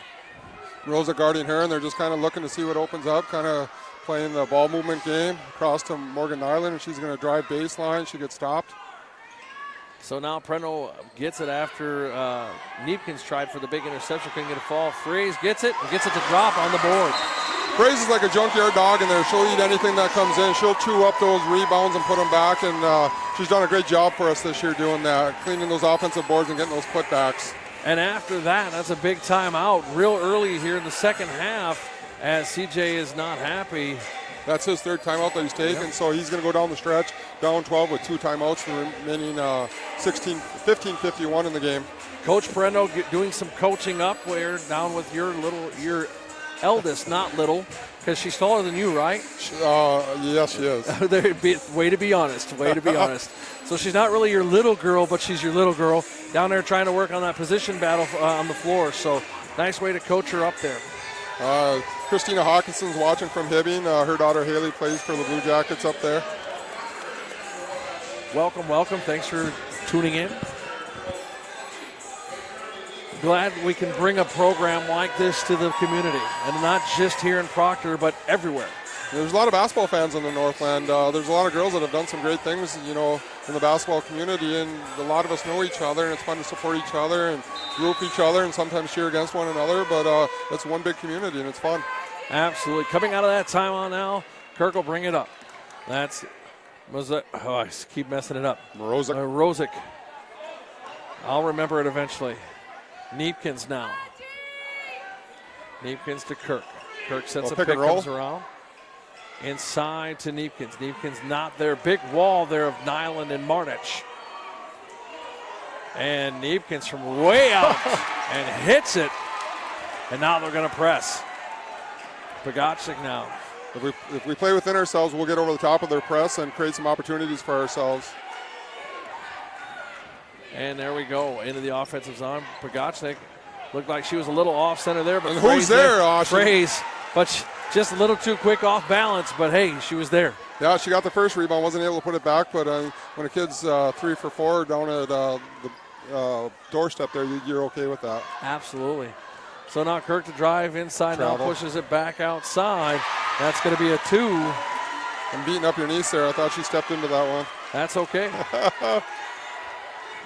Rosa guarding her, and they're just kind of looking to see what opens up, kind of playing the ball movement game across to Morgan Nyland, and she's going to drive baseline. She gets stopped. So now Parendo gets it after Niepkins tried for the big interception, couldn't get a fall. Fraze gets it and gets it to drop on the board. Fraze is like a junkyard dog in there. She'll eat anything that comes in. She'll chew up those rebounds and put them back, and she's done a great job for us this year doing that, cleaning those offensive boards and getting those putbacks. And after that, that's a big timeout real early here in the second half as CJ is not happy. That's his third timeout that he's taken, so he's going to go down the stretch, down 12 with 2 timeouts, the remaining 15:51 in the game. Coach Parendo doing some coaching up where down with your eldest, not little, because she's taller than you, right? Yes, she is. Way to be honest. Way to be honest. So she's not really your little girl, but she's your little girl down there trying to work on that position battle on the floor. So nice way to coach her up there. Christina Hawkinson's watching from Hibbing. Her daughter Haley plays for the Blue Jackets up there. Welcome, welcome. Thanks for tuning in. Glad we can bring a program like this to the community, and not just here in Proctor, but everywhere. There's a lot of basketball fans in the Northland. There's a lot of girls that have done some great things, in the basketball community, and a lot of us know each other, and it's fun to support each other and root each other and sometimes cheer against one another, but it's one big community, and it's fun. Absolutely. Coming out of that timeout now, Kirk will bring it up. I keep messing it up. Morozic. I'll remember it eventually. Neepkins now. Neepkins to Kirk. Kirk sets a pick, comes around. Inside to Neepkins. Neepkins not there. Big wall there of Nyland and Marnich. And Neepkins from way out and hits it. And now they're going to press. Pogacnik now. If we play within ourselves, we'll get over the top of their press and create some opportunities for ourselves. And there we go, into the offensive zone. Pogacnik looked like she was a little off center there. But and who's there? Fraze, but just a little too quick off balance, but hey, she was there. Yeah, she got the first rebound, wasn't able to put it back, but when a kid's 3 for 4 down at the doorstep there, you're okay with that. Absolutely. So now Kirk to drive inside, now pushes it back outside. That's going to be a 2. I'm beating up your niece there. I thought she stepped into that one. That's okay.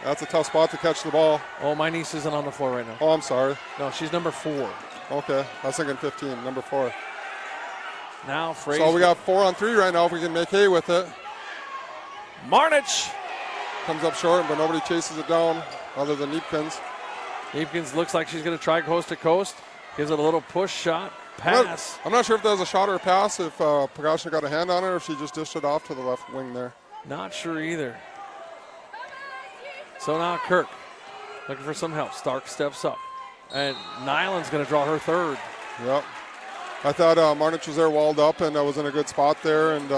That's a tough spot to catch the ball. Oh, my niece isn't on the floor right now. Oh, I'm sorry. No, she's number 4. Okay, I was thinking 15, number 4. Now Fraser. So we got 4 on 3 right now if we can make hay with it. Marnich comes up short, but nobody chases it down other than Neepkins. Neepkins looks like she's going to try coast to coast. Gives it a little push shot, pass. I'm not sure if that was a shot or a pass, if Pogacnik got a hand on it, or if she just dished it off to the left wing there. Not sure either. So now Kirk looking for some help. Stark steps up. And Nyland's going to draw her 3rd. Yep. I thought Marnich was there walled up and was in a good spot there. And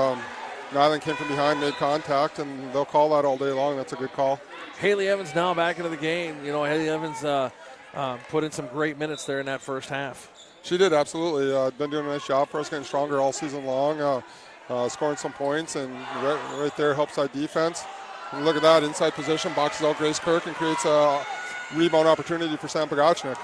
Nyland came from behind, made contact, and they'll call that all day long. That's a good call. Haley Evans now back into the game. Haley Evans put in some great minutes there in that first half. She did, absolutely. Been doing a nice job for us, getting stronger all season long, scoring some points, and right there helps side defense. And look at that, inside position, boxes out Grace Kirk and creates a rebound opportunity for Sam Pogacnik.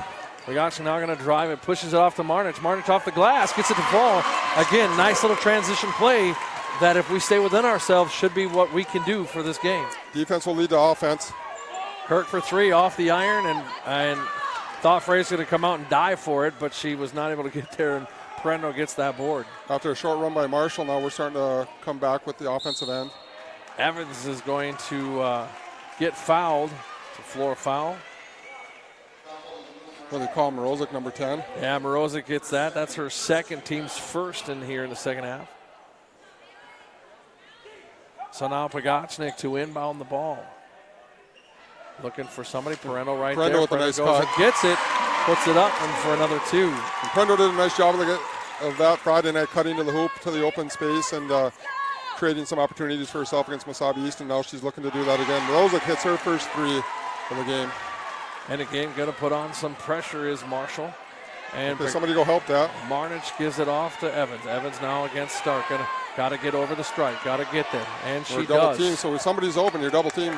Pogacnik now going to drive it, pushes it off to Marnich. Marnich off the glass, gets it to fall. Again, nice little transition play that if we stay within ourselves should be what we can do for this game. Defense will lead to offense. Kirk for 3 off the iron and thought Fraser was going to come out and dive for it, but she was not able to get there, and Parendo gets that board. After a short run by Marshall, now we're starting to come back with the offensive end. Evans is going to get fouled. It's a floor foul. What do they call Morozic, number 10? Yeah, Morozic gets that. That's her second, team's first in here in the second half. So now Pogacnik to inbound the ball. Looking for somebody. Parendo right there. With a nice goes cut. and gets it, puts it up, and for another 2. And Parendo did a nice job of that Friday night, cutting to the hoop, to the open space, and creating some opportunities for herself against Mesabi East, and now she's looking to do that again. Morozic hits her first 3 of the game. And again, going to put on some pressure is Marshall. And okay, somebody go help that. Marnich gives it off to Evans. Evans now against Stark. Got to get over the stripe. Got to get there. And she double does. Team, so when somebody's open, you're double team.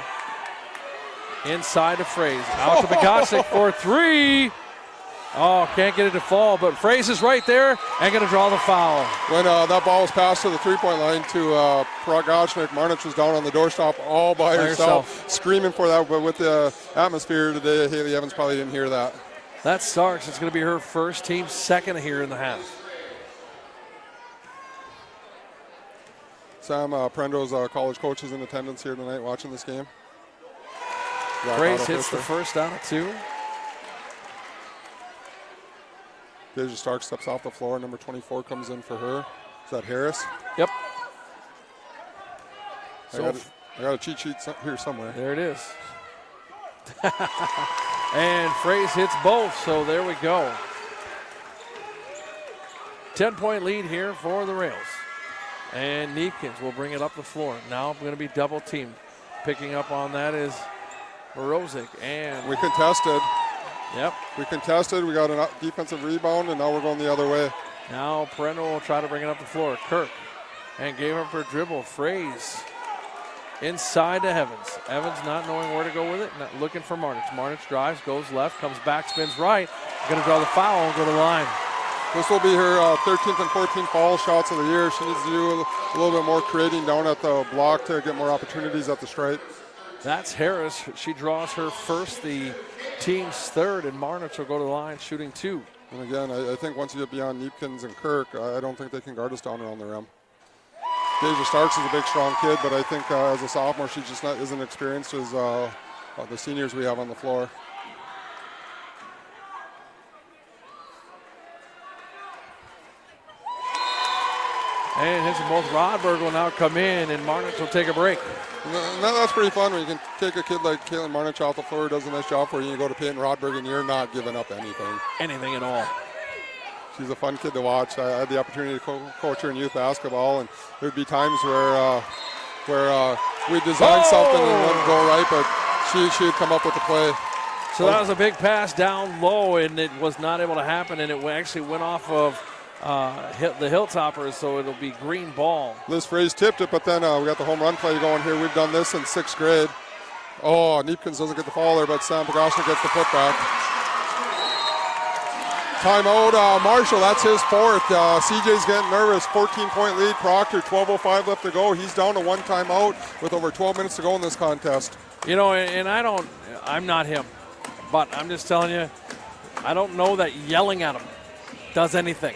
Inside to Fraze. Out to Pogacnik for 3. Oh, can't get it to fall, but Fraze is right there and going to draw the foul. When that ball was passed to the three-point line to Pogacnik, Marnich was down on the doorstop all by herself, screaming for that. But with the atmosphere today, Haley Evans probably didn't hear that. That's Starks. It's going to be her first, team second here in the half. Sam Prendo's college coach is in attendance here tonight watching this game. Grace hits the first out of 2. Deja Stark steps off the floor. Number 24 comes in for her. Is that Harris? Yep. I got a cheat sheet here somewhere. There it is. And Fraze hits both, so there we go. 10-point lead here for the Rails. And Neepkins will bring it up the floor. Now going to be double teamed. Picking up on that is Morozic. And we contested. Yep. We contested. We got a defensive rebound, and now we're going the other way. Now Parental will try to bring it up the floor. Kirk. And gave up her dribble. Fraze inside to Evans. Evans not knowing where to go with it. Not looking for Marnich. Marnich drives, goes left, comes back, spins right. Going to draw the foul and go to the line. This will be her 13th and 14th foul shots of the year. She needs to do a little bit more creating down at the block to get more opportunities at the stripe. That's Harris. She draws her first, the team's third, and Marnich will go to the line shooting 2. And again, I think once you get beyond Neepkins and Kirk, I don't think they can guard us down around the rim. Deja Starks is a big, strong kid, but I think as a sophomore, she just isn't experienced as the seniors we have on the floor. And hits them both. Rodberg will now come in, and Marnich will take a break. And that's pretty fun when you can take a kid like Caitlin Marnich off the floor, does a nice job for you, and you go to Peyton Rodberg, and you're not giving up anything. Anything at all. She's a fun kid to watch. I had the opportunity to coach her in youth basketball, and there'd be times where we designed something and it wouldn't go right, but she'd come up with the play. So that was a big pass down low, and it was not able to happen, and it actually went off of the Hilltoppers, so it'll be green ball. Liz Fraze tipped it, but then we got the home run play going here. We've done this in 6th grade. Oh, Neepkins doesn't get the foul there, but Sam Pagashnik gets the putback. Timeout, Marshall, that's his 4th. CJ's getting nervous. 14-point lead, Proctor, 12:05 left to go. He's down to 1 timeout with over 12 minutes to go in this contest. You know, and I'm not him, but I'm just telling you, I don't know that yelling at him does anything.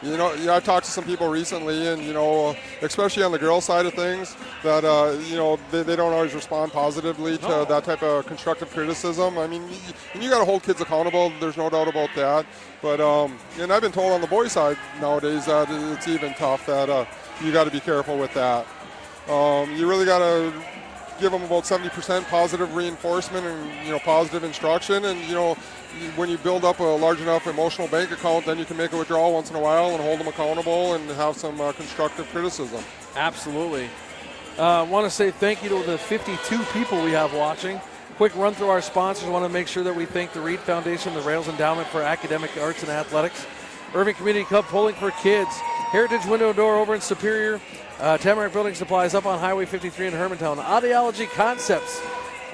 You know, I've talked to some people recently, and, you know, especially on the girls' side of things, that, you know, they don't always respond positively to that type of constructive criticism. I mean, you got to hold kids accountable. There's no doubt about that. But, and I've been told on the boys' side nowadays that it's even tough, that you got to be careful with that. You really got to give them about 70% positive reinforcement and, you know, positive instruction. And, you know, when you build up a large enough emotional bank account, then you can make a withdrawal once in a while and hold them accountable and have some constructive criticism. Absolutely. I want to say thank you to the 52 people we have watching. Quick run through our sponsors. I want to make sure that we thank the Reed Foundation, the Rails Endowment for Academic Arts and Athletics, Irving Community Club Polling for Kids, Heritage Window and Door over in Superior, Tamarack Building Supplies up on Highway 53 in Hermantown, Audiology Concepts,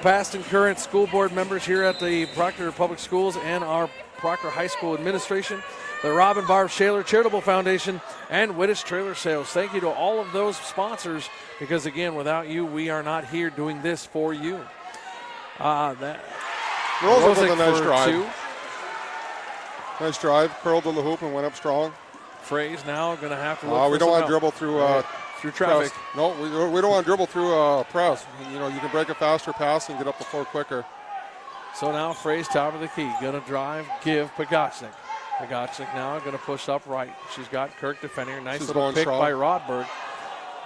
past and current school board members here at the Proctor Public Schools and our Proctor High School administration, the Rob and Barb Shaler Charitable Foundation, and Wittes Trailer Sales. Thank you to all of those sponsors, because again, without you, we are not here doing this for you. That Rose with a nice for drive. 2. Nice drive, curled to the hoop and went up strong. Fraze now going to have to look we for don't want some to dribble through traffic. press. No, we don't want to dribble through press. You know, you can break a faster pass and get up the floor quicker. So now Fraze top of the key, going to drive, give Pagashnik. Pagashnik now going to push up right. She's got Kirk defending her. Nice She's little going pick strong. by Rodberg.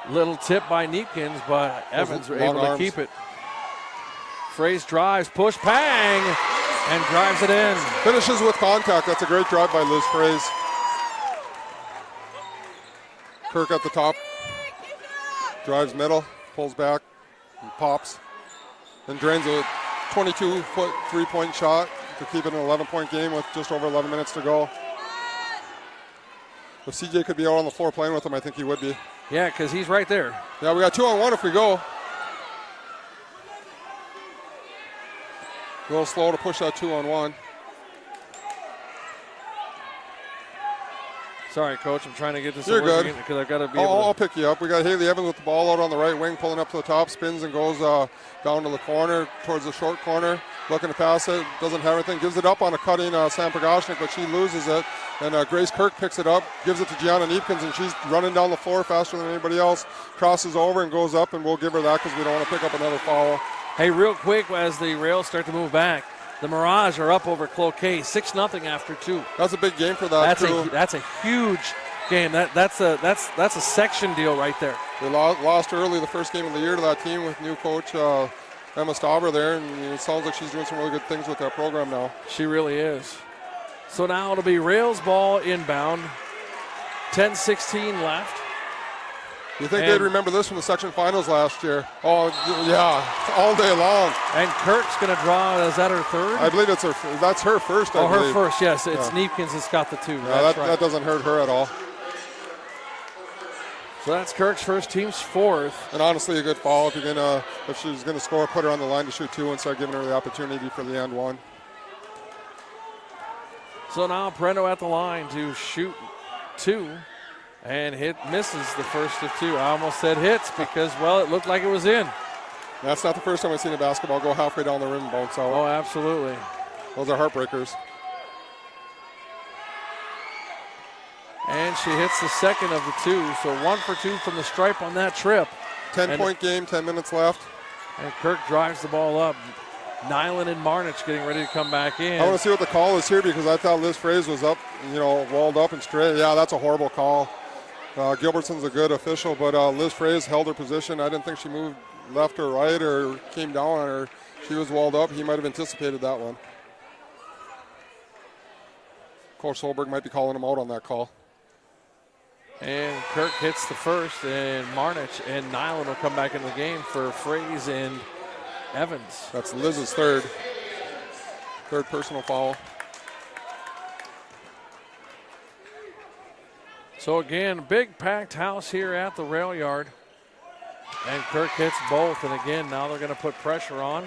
Little tip by Neepkins, but Evans were able to arms. keep it. Fraze drives, push, bang, and drives it in. Finishes with contact. That's a great drive by Liz Fraze. Kirk at the top. Drives middle, pulls back, and pops. Then drains a 22-foot three-point shot to keep it an 11-point game with just over 11 minutes to go. If CJ could be out on the floor playing with him, I think he would be. Yeah, because he's right there. Yeah, we got 2-on-1 if we go. A little slow to push that 2-on-1. Sorry, Coach, I'm trying to get this You're good. because I've got to be I'll able to. pick you up. We got Haley Evans with the ball out on the right wing, pulling up to the top, spins and goes down to the corner, towards the short corner, looking to pass it, doesn't have anything, gives it up on a cutting Sam Pagashnik, but she loses it. And Grace Kirk picks it up, gives it to Gianna Neepkins, and she's running down the floor faster than anybody else. Crosses over and goes up, and we'll give her that because we don't want to pick up another foul. Hey, real quick, as the Rails start to move back, the Mirage are up over Cloquet, 6-0 after 2. That's a big game for that crew. That's a huge game. That's a section deal right there. They lost early the first game of the year to that team with new coach Emma Stauber there, and it sounds like she's doing some really good things with that program now. She really is. So now it'll be Rails ball inbound. 10:16 left. You think they'd remember this from the section finals last year? Oh, yeah, all day long. And Kirk's going to draw. Is that her third? I believe that's her first, I her believe. first, yes. It's Neepkins that's got the 2. Yeah, that's right. That doesn't hurt her at all. So that's Kirk's first, team's 4th. And honestly, a good foul. If she's going to score, put her on the line to shoot 2 and start giving her the opportunity for the end 1. So now Prendo at the line to shoot 2. And misses the first of 2. I almost said hits because, well, it looked like it was in. That's not the first time I've seen a basketball go halfway down the rim and bounce out. Oh, absolutely. Those are heartbreakers. And she hits the second of the 2. So 1 for 2 from the stripe on that trip. 10-point game, 10 minutes left. And Kirk drives the ball up. Nyland and Marnich getting ready to come back in. I want to see what the call is here because I thought Liz Fraze was up, walled up and straight. Yeah, that's a horrible call. Gilbertson's a good official, but Liz Fraze held her position. I didn't think she moved left or right or came down on her. She was walled up. He might have anticipated that one. Coach Solberg might be calling him out on that call. And Kirk hits the first, and Marnich and Nyland will come back into the game for Fraze and Evans. That's Liz's third personal foul. So again, big packed house here at the rail yard. And Kirk hits both, and again, now they're going to put pressure on.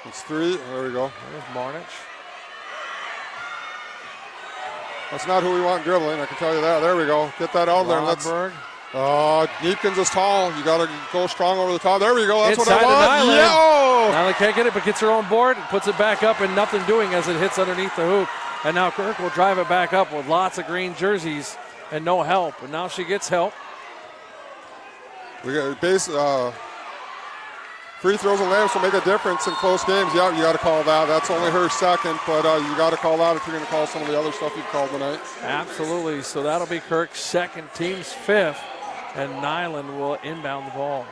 It's 3. There we go. There's Marnich. That's not who we want dribbling, I can tell you that. There we go. Get that out there. Rodberg. Neepkins is tall. You got to go strong over the top. There we go. That's Inside what I want. Nyland. Yeah! Oh! Nyland can't get it, but gets her own board, puts it back up, and nothing doing as it hits underneath the hoop. And now Kirk will drive it back up with lots of green jerseys and no help. And now she gets help. We got free throws and layups will make a difference in close games. Yeah, you got to call that. That's only her second, but you got to call that if you're going to call some of the other stuff you've called tonight. Absolutely. So that'll be Kirk's second, team's 5th, and Nyland will inbound the ball.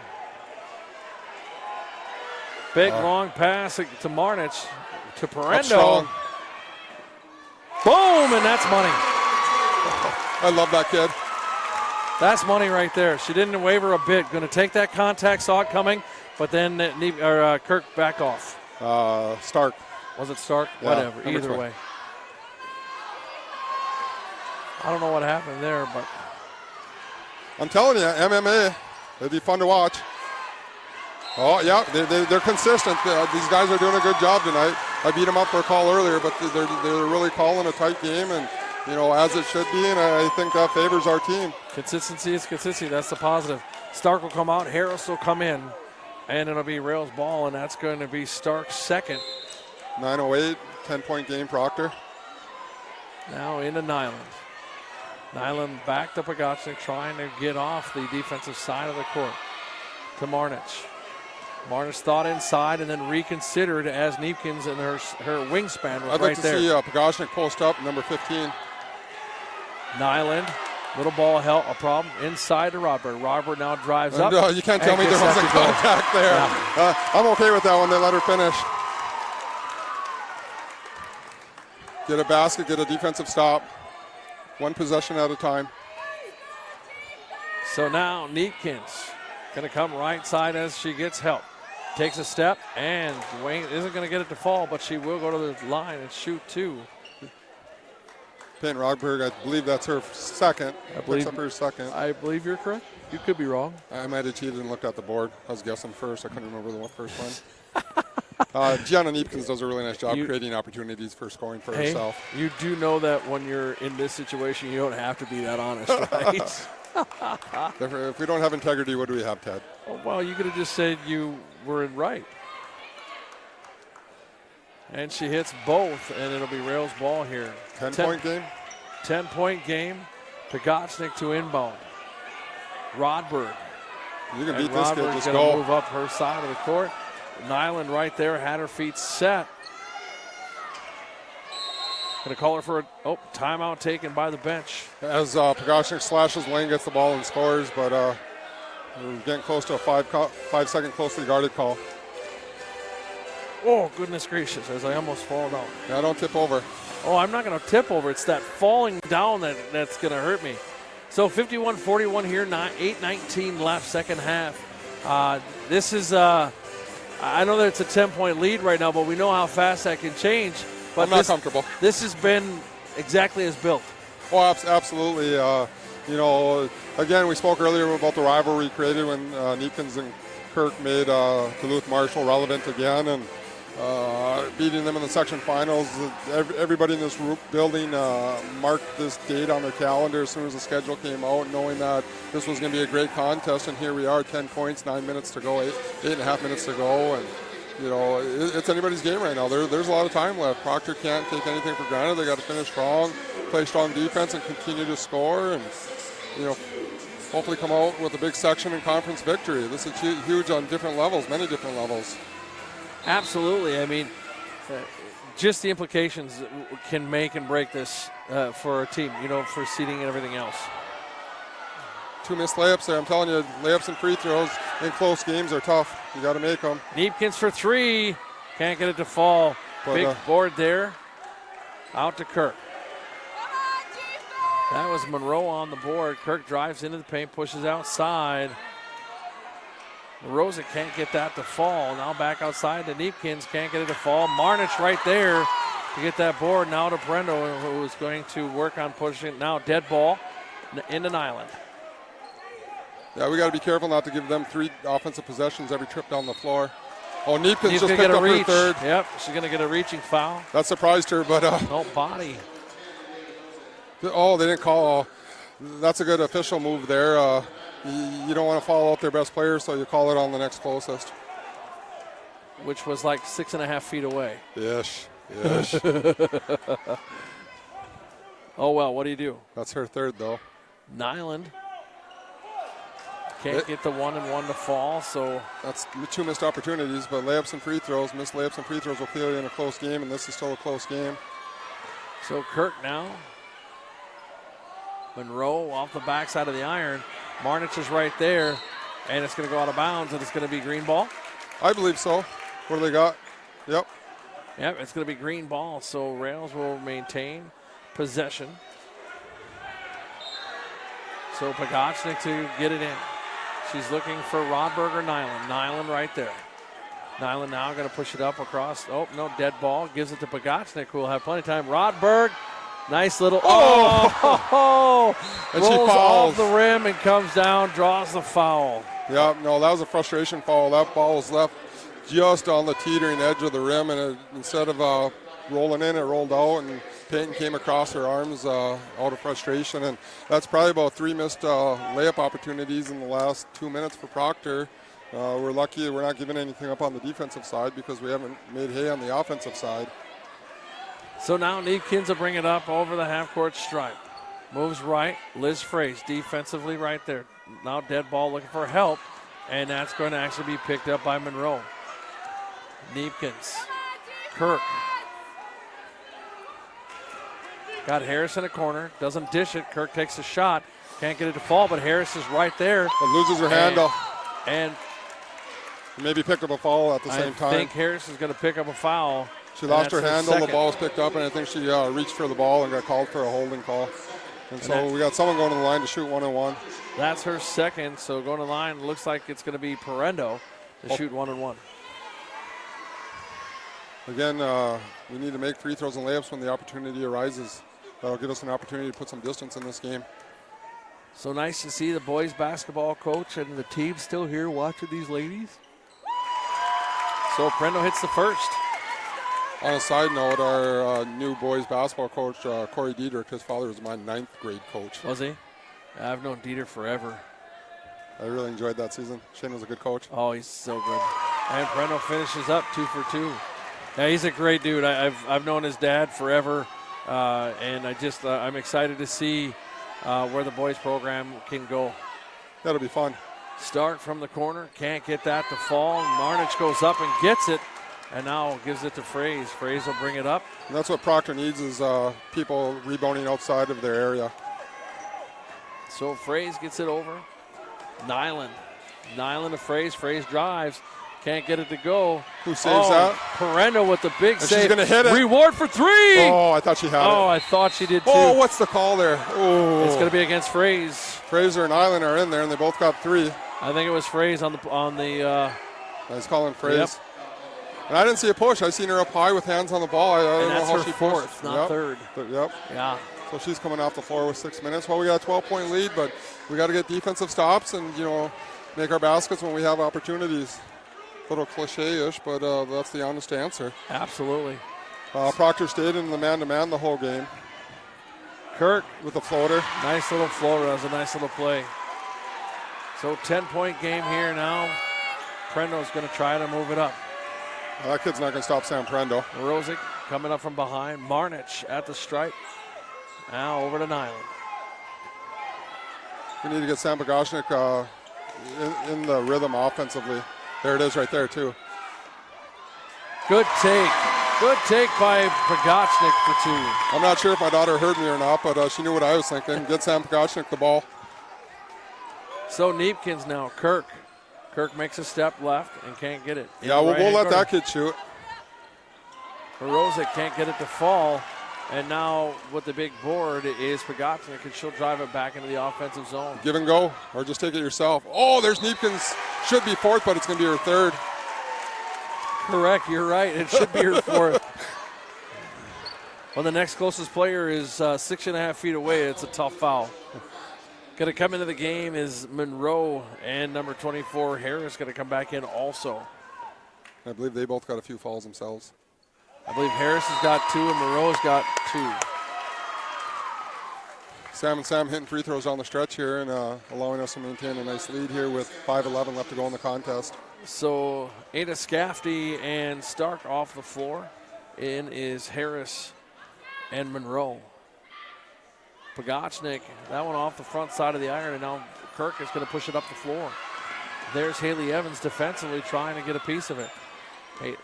Big long pass to Marnich to Parendo. Boom, and that's money. I love that kid. That's money right there. She didn't waver a bit. Going to take that contact, saw it coming, but then Kirk back off. Stark. Was it Stark? Yeah, whatever. Either way. I don't know what happened there, but I'm telling you, MMA, it'd be fun to watch. Oh, yeah, they're consistent. These guys are doing a good job tonight. I beat them up for a call earlier, but they're really calling a tight game, and, as it should be, and I think that favors our team. Consistency is consistency. That's the positive. Stark will come out. Harris will come in, and it'll be Rails ball, and that's going to be Stark's second. 9:08, 10-point game, Proctor. Now into Nyland. Nyland back to Pagachnik, trying to get off the defensive side of the court to Marnich. Marnich thought inside and then reconsidered as Neepkins and her wingspan was right there. I'd like to see Pagachnik post up, number 15. Nyland, little ball a problem inside to Robert. Robert now drives up. You can't tell me there wasn't contact there. Yeah. I'm okay with that one. They let her finish. Get a basket, get a defensive stop. One possession at a time. So now Neepkins going to come right side as she gets help. Takes a step, and Wayne isn't going to get it to fall, but she will go to the line and shoot 2. Peyton Rodberg, I believe that's her second. I believe her second. I believe you're correct. You could be wrong. I might have cheated and looked at the board. I was guessing first. I couldn't remember the first one. Gianna Neepkins does a really nice job creating opportunities for scoring for herself. You do know that when you're in this situation, you don't have to be that honest, right? If we don't have integrity, what do we have, Ted? Oh, well, you could have just said you were right. And she hits both, and it'll be Rails ball here. 10-point game? 10-point game. Pagotchnik to inbound. Rodberg. You can beat And this kid. Rodberg's Just going to go. move up her side of the court. Nyland right there, had her feet set. Going to call her for a timeout taken by the bench. As Pagotchnik slashes lane, gets the ball and scores, but we're getting close to a 5-second closely guarded call. Oh, goodness gracious, as I almost fall down. Yeah, don't tip over. Oh, I'm not going to tip over. It's that falling down that's going to hurt me. So 51-41 here, 8:19 left, second half. This is, I know that it's a 10-point lead right now, but we know how fast that can change. But I'm not comfortable. This has been exactly as built. Oh, absolutely. You know, again, we spoke earlier about the rivalry created when Neepkins and Kirk made Duluth Marshall relevant again, and beating them in the section finals. Everybody in this building marked this date on their calendar as soon as the schedule came out, knowing that this was going to be a great contest, and here we are, 10 points, 9 minutes to go, 8.5 minutes to go, and you know, it's anybody's game right now. There's a lot of time left. Proctor can't take anything for granted. They got to finish strong, play strong defense, and continue to score, and you know, hopefully come out with a big section and conference victory. This is huge on different levels, many different levels. Absolutely. I mean, just the implications can make and break this for a team, you know, for seeding and everything else. 2 missed layups there. I'm telling you, layups and free throws in close games are tough. You got to make them. Neepkins for three. Can't get it to fall. But, big board there. Out to Kirk. That was Monroe on the board. Kirk drives into the paint, pushes outside. Rosa can't get that to fall. Now back outside to Neepkins. Can't get it to fall. Marnich right there to get that board. Now to Brendo, who is going to work on pushing. Now dead ball into Nyland. Yeah, we got to be careful not to give them 3 offensive possessions every trip down the floor. Oh, Neepkins just gonna picked up reach. her third. Yep, she's going to get a reaching foul. That surprised her, but No body. oh, they didn't call. That's a good official move there. You don't want to foul out their best player, so you call it on the next closest. Which was like 6.5 feet away. Yes. Oh, well, what do you do? That's her third, though. Nyland can't get the 1-and-1 to fall, so That's 2 missed opportunities, but layups and free throws, missed layups and free throws will kill you in a close game, and this is still a close game. so Kirk now. Monroe off the backside of the iron. Marnich is right there, and it's going to go out of bounds, and it's going to be green ball. I believe so. What do they got? Yep. Yep, it's going to be green ball, so Rails will maintain possession. So Pagotchnik to get it in. She's looking for Rodberg or Nyland. Nyland right there. Nyland now going to push it up across. Oh, no, dead ball. Gives it to Pagotchnik, who will have plenty of time. Rodberg, nice little. Oh! And she Rolls fouls. off the rim and comes down, draws the foul. Yep, no, that was a frustration foul. That ball was left just on the teetering edge of the rim, and instead of rolling in, it rolled out, and Peyton came across her arms out of frustration. And that's probably about 3 missed layup opportunities in the last 2 minutes for Proctor. We're lucky we're not giving anything up on the defensive side because we haven't made hay on the offensive side. So now Neepkins will bring it up over the half-court stripe. Moves right. Liz Fraze defensively right there. Now dead ball looking for help, and that's going to actually be picked up by Monroe. Neepkins. Kirk. Got Harris in a corner. Doesn't dish it. Kirk takes a shot. Can't get it to fall, but Harris is right there. But loses her handle. And Maybe picked up a foul at the same time. I think Harris is going to pick up a foul. She lost her handle, second. the ball was picked up, and I think she reached for the ball and got called for a holding call. And so we got someone going to the line to shoot 1-on-1. That's her second, so going to the line, looks like it's going to be Parendo to shoot 1-on-1. Again, we need to make free throws and layups when the opportunity arises. That'll give us an opportunity to put some distance in this game. So nice to see the boys basketball coach and the team still here watching these ladies. So Parendo hits the first. On a side note, our new boys basketball coach, Corey Diedrich, his father was my 9th grade coach. Was he? I've known Dieter forever. I really enjoyed that season. Shane was a good coach. Oh, he's so good. And Parendo finishes up 2 for 2. Yeah, he's a great dude. I've known his dad forever. And I'm excited to see where the boys program can go. That'll be fun. Start from the corner, can't get that to fall. Marnich goes up and gets it, and now gives it to Fraze. Fraze will bring it up. And that's what Proctor needs is people rebounding outside of their area. So Fraze gets it over. Nyland to Fraze. Fraze drives. Can't get it to go. Who saves that? Parendo with the big And save. she's going to hit it. Reward for 3. Oh, I thought she had it. Oh, I thought she did too. Oh, what's the call there? Oh. It's going to be against Fraze. Fraser and Eian are in there, and they both got 3. I think it was Fraze on the. He's calling Fraze. Yep. And I didn't see a push. I seen her up high with hands on the ball. I don't know that's how her she fourth, pushed. not third. Yep. Yeah. So she's coming off the floor with 6 minutes. Well, we got a 12-point lead, but we got to get defensive stops and make our baskets when we have opportunities. A little cliche-ish, but that's the honest answer. Absolutely. Proctor stayed in the man-to-man the whole game. Kirk with a floater. Nice little floater. That was a nice little play. So 10-point game here now. Prendo's going to try to move it up. That kid's not going to stop Sam Prendo. Rosick coming up from behind. Marnich at the stripe. Now over to Nyland. We need to get Sam Pagashnik in the rhythm offensively. There it is right there, too. Good take. Good take by Pagashnik for 2. I'm not sure if my daughter heard me or not, but she knew what I was thinking. Get Sam Pagashnik the ball. So Neepkins now. Kirk makes a step left and can't get it. Yeah, we'll let that kid shoot. Rosick can't get it to fall. And now with the big board is Pagashnik, and she'll drive it back into the offensive zone. Give and go, or just take it yourself. Oh, there's Neepkins. Should be 4th, but it's going to be her 3rd. Correct, you're right. It should be her 4th. Well, the next closest player is 6.5 feet away. It's a tough foul. Going to come into the game is Monroe, and number 24, Harris, going to come back in also. I believe they both got a few fouls themselves. I believe Harris has got 2 and Monroe's got 2. Sam hitting free throws on the stretch here and allowing us to maintain a nice lead here with 5:11 left to go in the contest. So Ada Scafty and Stark off the floor. In is Harris and Monroe. Pagashnik, that one off the front side of the iron, and now Kirk is going to push it up the floor. There's Haley Evans defensively trying to get a piece of it. Hey,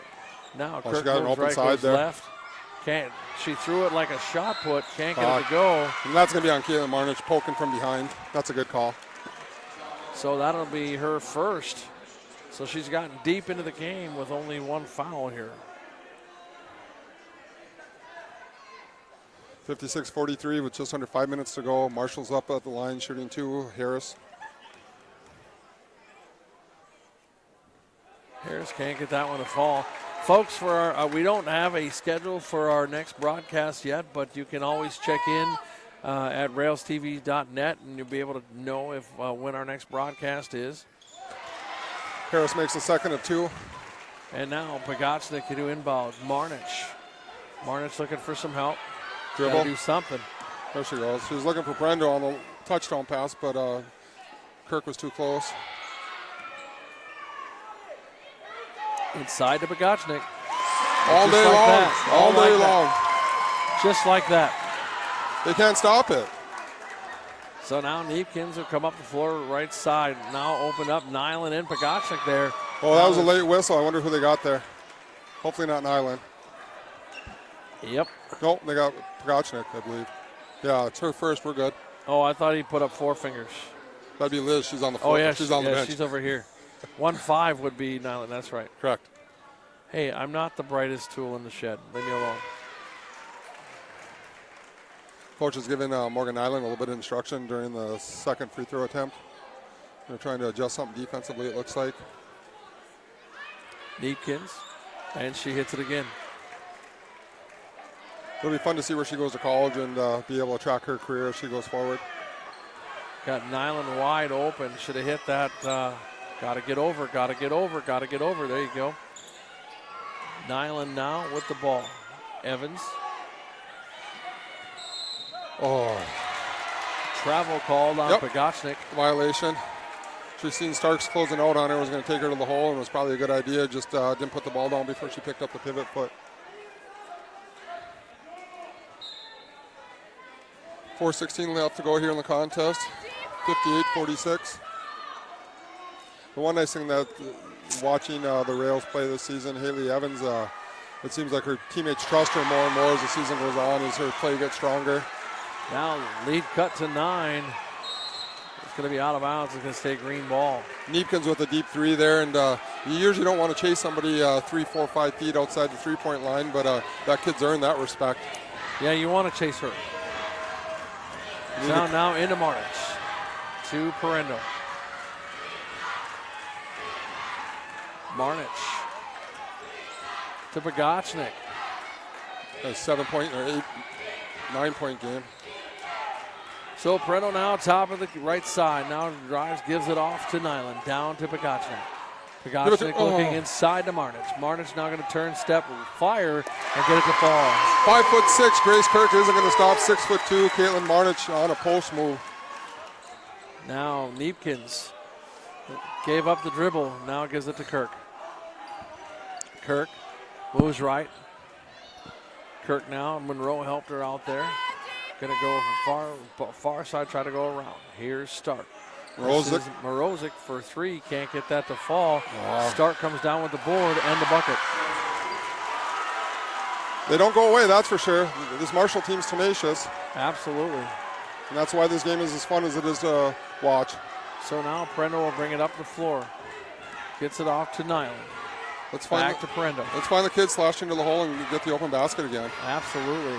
now Kirk got an goes open right, side goes there. left. Can't. She threw it like a shot put. Can't get it to go. And that's going to be on Caitlin Marnich poking from behind. That's a good call. So that'll be her first. So she's gotten deep into the game with only 1 foul here. 56-43 with just under 5 minutes to go. Marshall's up at the line shooting 2. Harris. Harris can't get that one to fall. Folks, for our, we don't have a schedule for our next broadcast yet, but you can always check in at RailsTv.net, and you'll be able to know if when our next broadcast is. Harris makes the second of 2. And now Pagashnik to inbound. Marnich looking for some help. Dribble. Gotta do something. There she goes. She was looking for Brendo on the touchdown pass, but Kirk was too close. Inside to Pagashnik. All day long. All day long. Just like that. They can't stop it. So now Neepkins will come up the floor right side. Now open up Nyland and Pagashnik there. Oh, that was a late whistle. I wonder who they got there. Hopefully not Nyland. Yep. Nope, they got Pagashnik, I believe. Yeah, it's her first. We're good. Oh, I thought he put up 4 fingers. That'd be Liz. She's on the floor. Oh, yeah, she's on the bench. She's over here. 1-5 would be Nyland. That's right. Correct. Hey, I'm not the brightest tool in the shed. Leave me alone. Coach is giving Morgan Nyland a little bit of instruction during the second free throw attempt. They're trying to adjust something defensively, it looks like. Neepkins, and she hits it again. It'll be fun to see where she goes to college and be able to track her career as she goes forward. Got Nyland wide open. Should have hit that. Got to get over. Got to get over. Got to get over. There you go. Nyland now with the ball. Evans. Oh. Travel called on Pagashnik. Violation. She's seen Starks closing out on her. Was going to take her to the hole, and it was probably a good idea. Just didn't put the ball down before she picked up the pivot foot. 4:16 left to go here in the contest. 58-46. The one nice thing that watching the Rails play this season, Haley Evans, it seems like her teammates trust her more and more as the season goes on, as her play gets stronger. Now lead cut to 9. It's going to be out of bounds. It's going to stay green ball. Neepkins with a deep 3 there, and you usually don't want to chase somebody 3, 4, 5 feet outside the 3-point line, but that kid's earned that respect. Yeah, you want to chase her. Now into Marnich. To Parendo. Marnich. To Bogachnik. A 7-point or 9-point game. So Parendo now top of the right side. Now drives, gives it off to Nyland. Down to Bogachnik. Bogachnik looking inside to Marnich. Marnich now going to turn, step, fire, and get it to fall. 5'6", Grace Kirk isn't going to stop. 6'2", Caitlin Marnich on a post move. Now Neepkins gave up the dribble. Now gives it to Kirk. Kirk moves right. Kirk now. Monroe helped her out there. Going to go far side, try to go around. Here's Stark. Morozic for 3. Can't get that to fall. Wow. Stark comes down with the board and the bucket. They don't go away, that's for sure. This Marshall team's tenacious. Absolutely. And that's why this game is as fun as it is to watch. So now Parendo will bring it up the floor. Gets it off to Nyland. Back to Parendo. Let's find the kid slash into the hole and get the open basket again. Absolutely.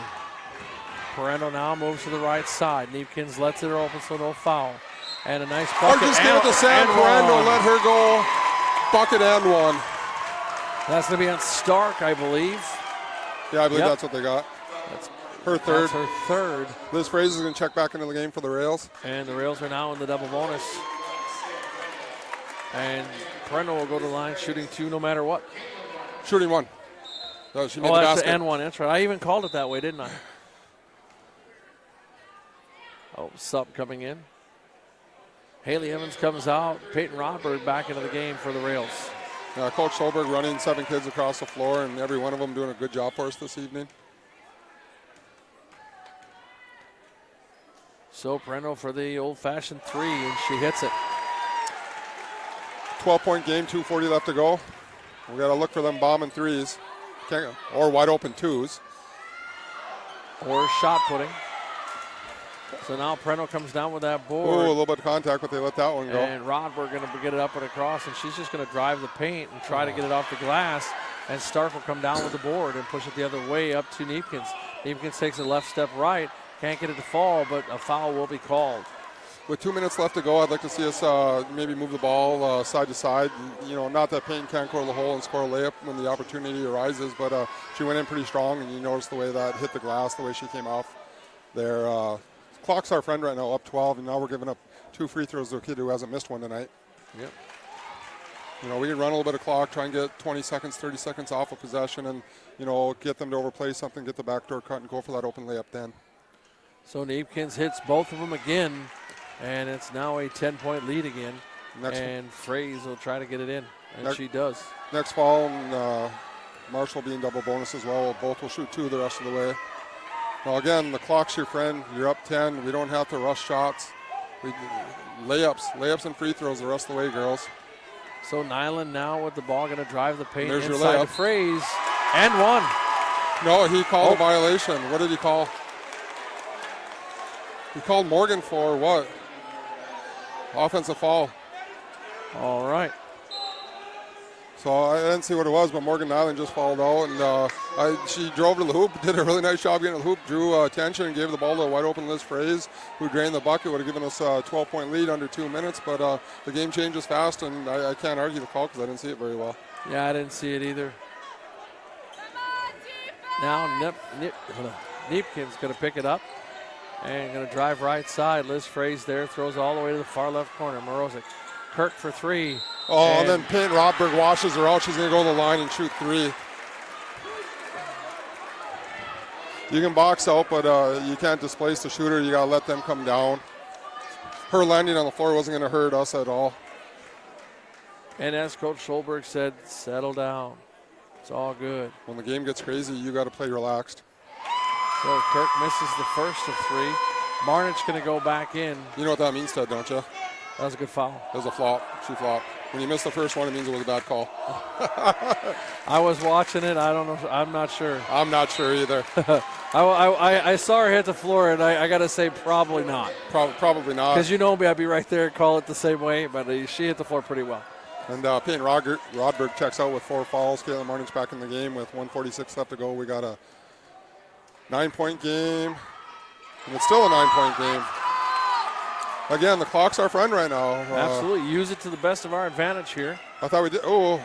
Parendo now moves to the right side. Neepkins lets it open, so no foul. And a nice bucket. Or just give it to Sam Parendo, let her go. Bucket and 1. That's going to be on Stark, I believe. Yeah, I believe that's what they got. That's her third. That's her third. Liz Fraser is going to check back into the game for the Rails. And the Rails are now in the double bonus. And Parendo will go to the line shooting 2 no matter what. Shooting 1. No, she made the that's basket. the N1. That's right. I even called it that way, didn't I? Oh, sub coming in. Haley Evans comes out. Peyton Rodberg back into the game for the Rails. Coach Solberg running 7 kids across the floor, and every one of them doing a good job for us this evening. So Parendo for the old-fashioned 3, and she hits it. 12-point game, 2:40 left to go. We got to look for them bombing 3s, or wide open 2s. Or shot putting. So now Parendo comes down with that board. Oh, a little bit of contact, but they let that one go. And Rodberg going to get it up and across, and she's just going to drive the paint and try to get it off the glass. And Stark will come down with the board and push it the other way up to Neepkins. Neepkins takes a left step right. Can't get it to fall, but a foul will be called. With 2 minutes left to go, I'd like to see us maybe move the ball side to side. You know, not that Payne can't go to the hole and score a layup when the opportunity arises, but she went in pretty strong, and you notice the way that hit the glass, the way she came off there. Clock's our friend right now, up 12, and now we're giving up 2 free throws to a kid who hasn't missed one tonight. Yep. You know, we can run a little bit of clock, try and get 20 seconds, 30 seconds off of possession, and, you know, get them to overplay something, get the backdoor cut, and go for that open layup then. So Neepkins hits both of them again, and it's now a 10-point lead again. And Fraze will try to get it in, and she does. Next fall, and Marshall being double bonus as well. Both will shoot 2 the rest of the way. Now again, the clock's your friend. You're up 10. We don't have to rush shots. Layups and free throws the rest of the way, girls. So Nyland now with the ball, going to drive the paint There's inside your the Fraze, and 1. No, he called a violation. What did he call? He called Morgan for what? Offensive foul. All right. So I didn't see what it was, but Morgan Nyland just fouled out, and she drove to the hoop, did a really nice job getting to the hoop, drew attention, and gave the ball to a wide open Liz Fraze, who drained the bucket. Would have given us a 12-point lead under 2 minutes, but the game changes fast, and I can't argue the call because I didn't see it very well. Yeah, I didn't see it either. Now Neepkin's going to pick it up and going to drive right side. Liz Fraze there, throws all the way to the far left corner. Morozic. Kirk for 3. Oh, and then Payne Rodberg washes her out. She's going to go to the line and shoot 3. You can box out, but you can't displace the shooter. You got to let them come down. Her landing on the floor wasn't going to hurt us at all. And as Coach Solberg said, settle down. It's all good. When the game gets crazy, you got to play relaxed. So Kirk misses the first of 3. Marnich's going to go back in. You know what that means, Ted, don't you? That was a good foul. It was a flop. She flopped. When you miss the first one, it means it was a bad call. I was watching it. I don't know. I'm not sure. I'm not sure either. I saw her hit the floor, and I got to say probably not. Probably not. Because you know me, I'd be right there and call it the same way, but she hit the floor pretty well. And Peyton Rodberg checks out with 4 fouls. Caitlin Marnich's back in the game with 1:46 left to go. We got a 9-point game, and it's still a 9-point game. Again, the clock's our friend right now. Absolutely. Use it to the best of our advantage here. I thought we did. Oh,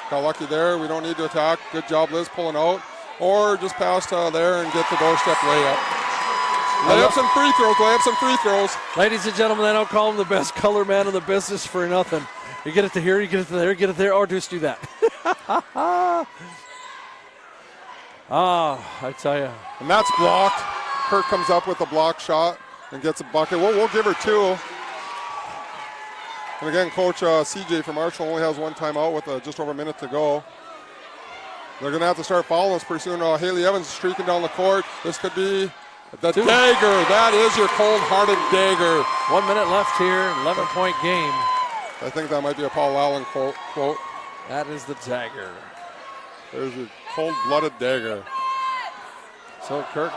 got lucky there. We don't need to attack. Good job, Liz, pulling out. Or just pass there and get the doorstep layup. Layups and free throws. Layups and free throws. Ladies and gentlemen, I don't call him the best color man in the business for nothing. You get it to here, you get it to there, get it there, or just do that. I tell you. And that's blocked. Kirk comes up with a block shot and gets a bucket. We'll give her 2. And again, Coach CJ from Marshall only has 1 timeout with just over a minute to go. They're going to have to start fouling us pretty soon. Haley Evans streaking down the court. This could be the dagger. That is your cold-hearted dagger. 1 minute left here, 11-point game. I think that might be a Paul Allen quote. That is the dagger. There's your cold-blooded dagger. So Kirk.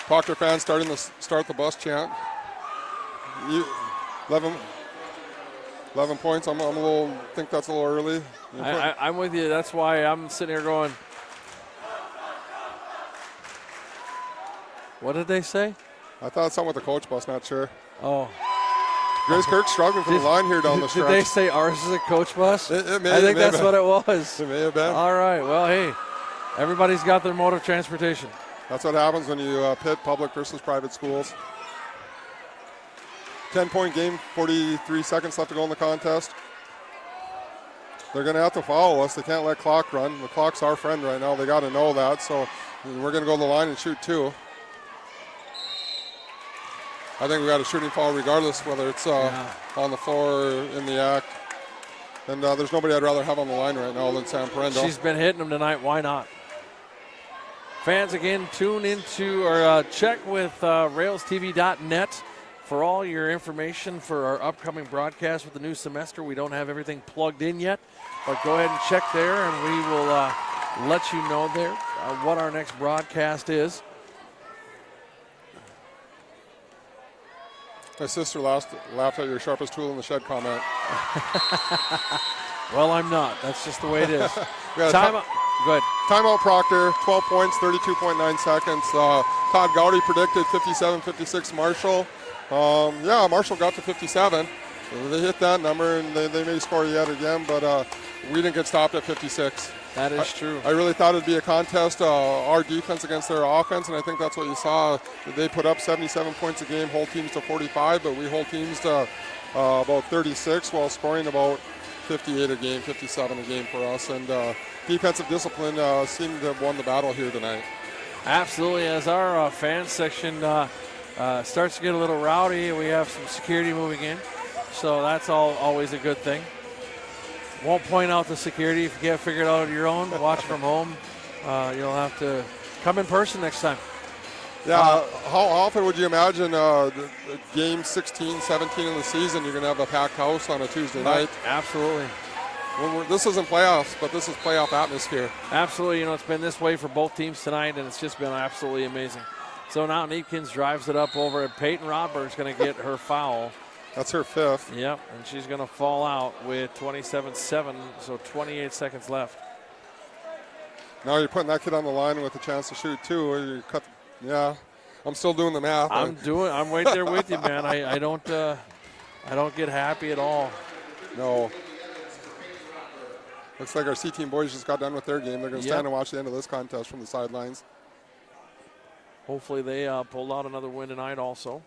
Proctor fans starting to start the bus chant. 11 points. I'm a little. Think that's a little early. I'm with you. That's why I'm sitting here going. What did they say? I thought something with the coach bus. Not sure. Oh. Grace Kirk struggling from the line here down the stretch. Did they say ours is a coach bus? It may, I think that's what it was. It may have been. All right. Well, hey, everybody's got their mode of transportation. That's what happens when you pit public versus private schools. 10-point game, 43 seconds left to go in the contest. They're going to have to follow us. They can't let clock run. The clock's our friend right now. They got to know that. So we're going to go to the line and shoot 2. I think we got a shooting foul regardless whether it's on the floor or in the act. And there's nobody I'd rather have on the line right now than Sam Parendo. She's been hitting them tonight. Why not? Fans, again, tune into or check with RailsTv.net for all your information for our upcoming broadcast with the new semester. We don't have everything plugged in yet, but go ahead and check there, and we will let you know there what our next broadcast is. My sister laughed at your sharpest tool in the shed comment. Well, I'm not. That's just the way it is. Timeout. Go ahead. Timeout Proctor, 12 points, 32.9 seconds. Todd Gowdy predicted 57-56 Marshall. Marshall got to 57. They hit that number, and they may score yet again, but we didn't get stopped at 56. That is true. I really thought it'd be a contest, our defense against their offense, and I think that's what you saw. They put up 77 points a game, hold teams to 45, but we hold teams to about 36 while scoring about 58 a game, 57 a game for us. And defensive discipline seemed to have won the battle here tonight. Absolutely. As our fan section starts to get a little rowdy, we have some security moving in, so that's always a good thing. Won't point out the security if you can't figure it out on your own. Watch from home. You'll have to come in person next time. Yeah, how often would you imagine game 16, 17 in the season, you're going to have a packed house on a Tuesday night? Absolutely. This isn't playoffs, but this is playoff atmosphere. Absolutely. It's been this way for both teams tonight, and it's just been absolutely amazing. So now Neepkins drives it up over, and Peyton Rodberg's going to get her foul. That's her 5th. Yep, and she's going to fall out with 27-7, so 28 seconds left. Now you're putting that kid on the line with a chance to shoot 2. Yeah, I'm still doing the math. I'm right there with you, man. I don't get happy at all. No. Looks like our C-team boys just got done with their game. They're going to stand and watch the end of this contest from the sidelines. Hopefully they pulled out another win tonight also.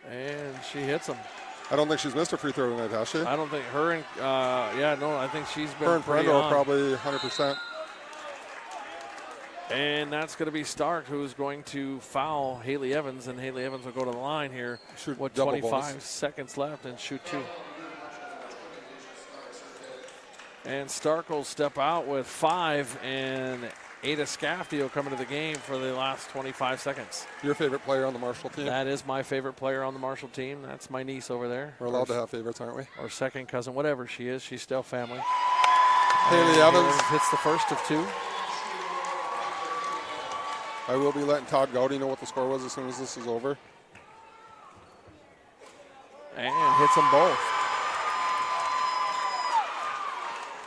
And she hits them. I don't think she's missed a free throw tonight, has she? I don't think her and, I think she's been her and pretty Parendo on. probably 100%. And that's going to be Stark, who's going to foul Haley Evans, and Haley Evans will go to the line here with 25 seconds left and shoot 2. And Stark will step out with 5, and Ada Scafti will come into the game for the last 25 seconds. Your favorite player on the Marshall team? That is my favorite player on the Marshall team. That's my niece over there. We're allowed to have favorites, aren't we? Or second cousin, whatever she is. She's still family. Haley Evans hits the first of 2. I will be letting Todd Gowdy know what the score was as soon as this is over. And hits them both.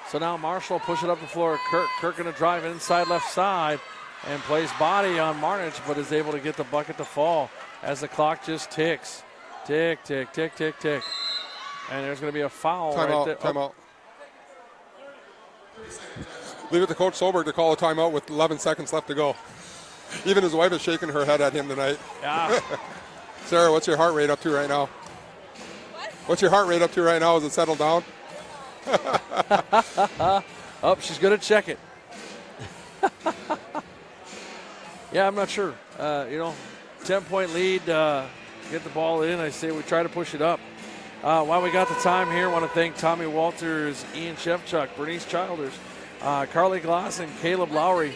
So now Marshall push it up the floor. Kirk going to drive inside left side and plays body on Marnich, but is able to get the bucket to fall as the clock just ticks. Tick, tick, tick, tick, tick. And there's going to be a foul right there. Timeout. Leave it to Coach Solberg to call a timeout with 11 seconds left to go. Even his wife is shaking her head at him tonight. Yeah. Sarah, what's your heart rate up to right now? What's your heart rate up to right now? Is it settled down? Oh, she's going to check it. Yeah, I'm not sure. 10-point lead, get the ball in. I say we try to push it up. While we got the time here, I want to thank Tommy Walters, Eian Shevchuk, Bernice Childers, Karley Glas, and Caleb Lawrey.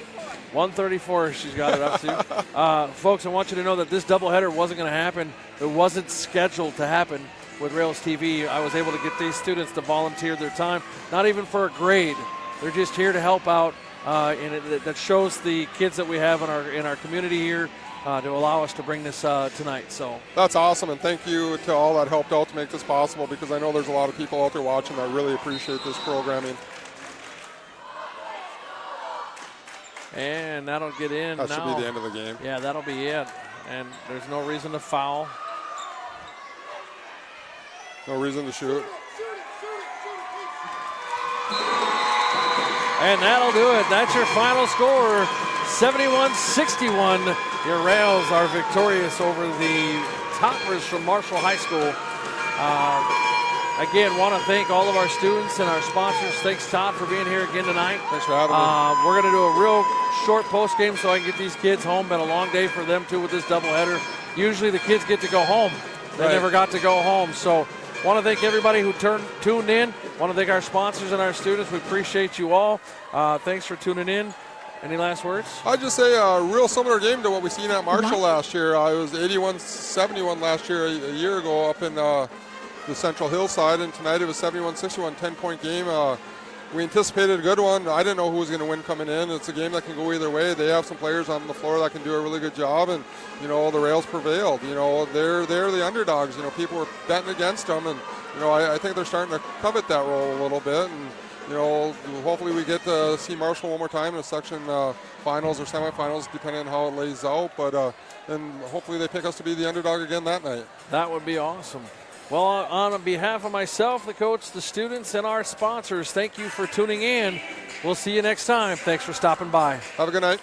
134 she's got it up to. Folks, I want you to know that this doubleheader wasn't going to happen. It wasn't scheduled to happen with Rails TV. I was able to get these students to volunteer their time, not even for a grade. They're just here to help out, and that shows the kids that we have in our community here to allow us to bring this tonight. So that's awesome, and thank you to all that helped out to make this possible, because I know there's a lot of people out there watching that really appreciate this programming. And that'll get in. That now. should be the end of the game. Yeah, that'll be it. And there's no reason to foul. No reason to shoot. And that'll do it. That's your final score, 71-61. Your Rails are victorious over the toppers from Marshall High School. Again, want to thank all of our students and our sponsors. Thanks, Todd, for being here again tonight. Thanks for having me. We're going to do a real short post game so I can get these kids home. Been a long day for them, too, with this doubleheader. Usually the kids get to go home. They never got to go home. So want to thank everybody who tuned in. Want to thank our sponsors and our students. We appreciate you all. Thanks for tuning in. Any last words? I'd just say a real similar game to what we seen at Marshall last year. It was 81-71 last year, a year ago, up in the Central Hillside, and tonight it was 71-61, 10-point game. We anticipated a good one. I didn't know who was going to win coming in. It's a game that can go either way. They have some players on the floor that can do a really good job, and the Rails prevailed. They're the underdogs. People were betting against them, and I think they're starting to covet that role a little bit. And hopefully we get to see Marshall one more time in the section finals or semifinals, depending on how it lays out. But and hopefully they pick us to be the underdog again that night. That would be awesome. Well, on behalf of myself, the coach, the students, and our sponsors, thank you for tuning in. We'll see you next time. Thanks for stopping by. Have a good night.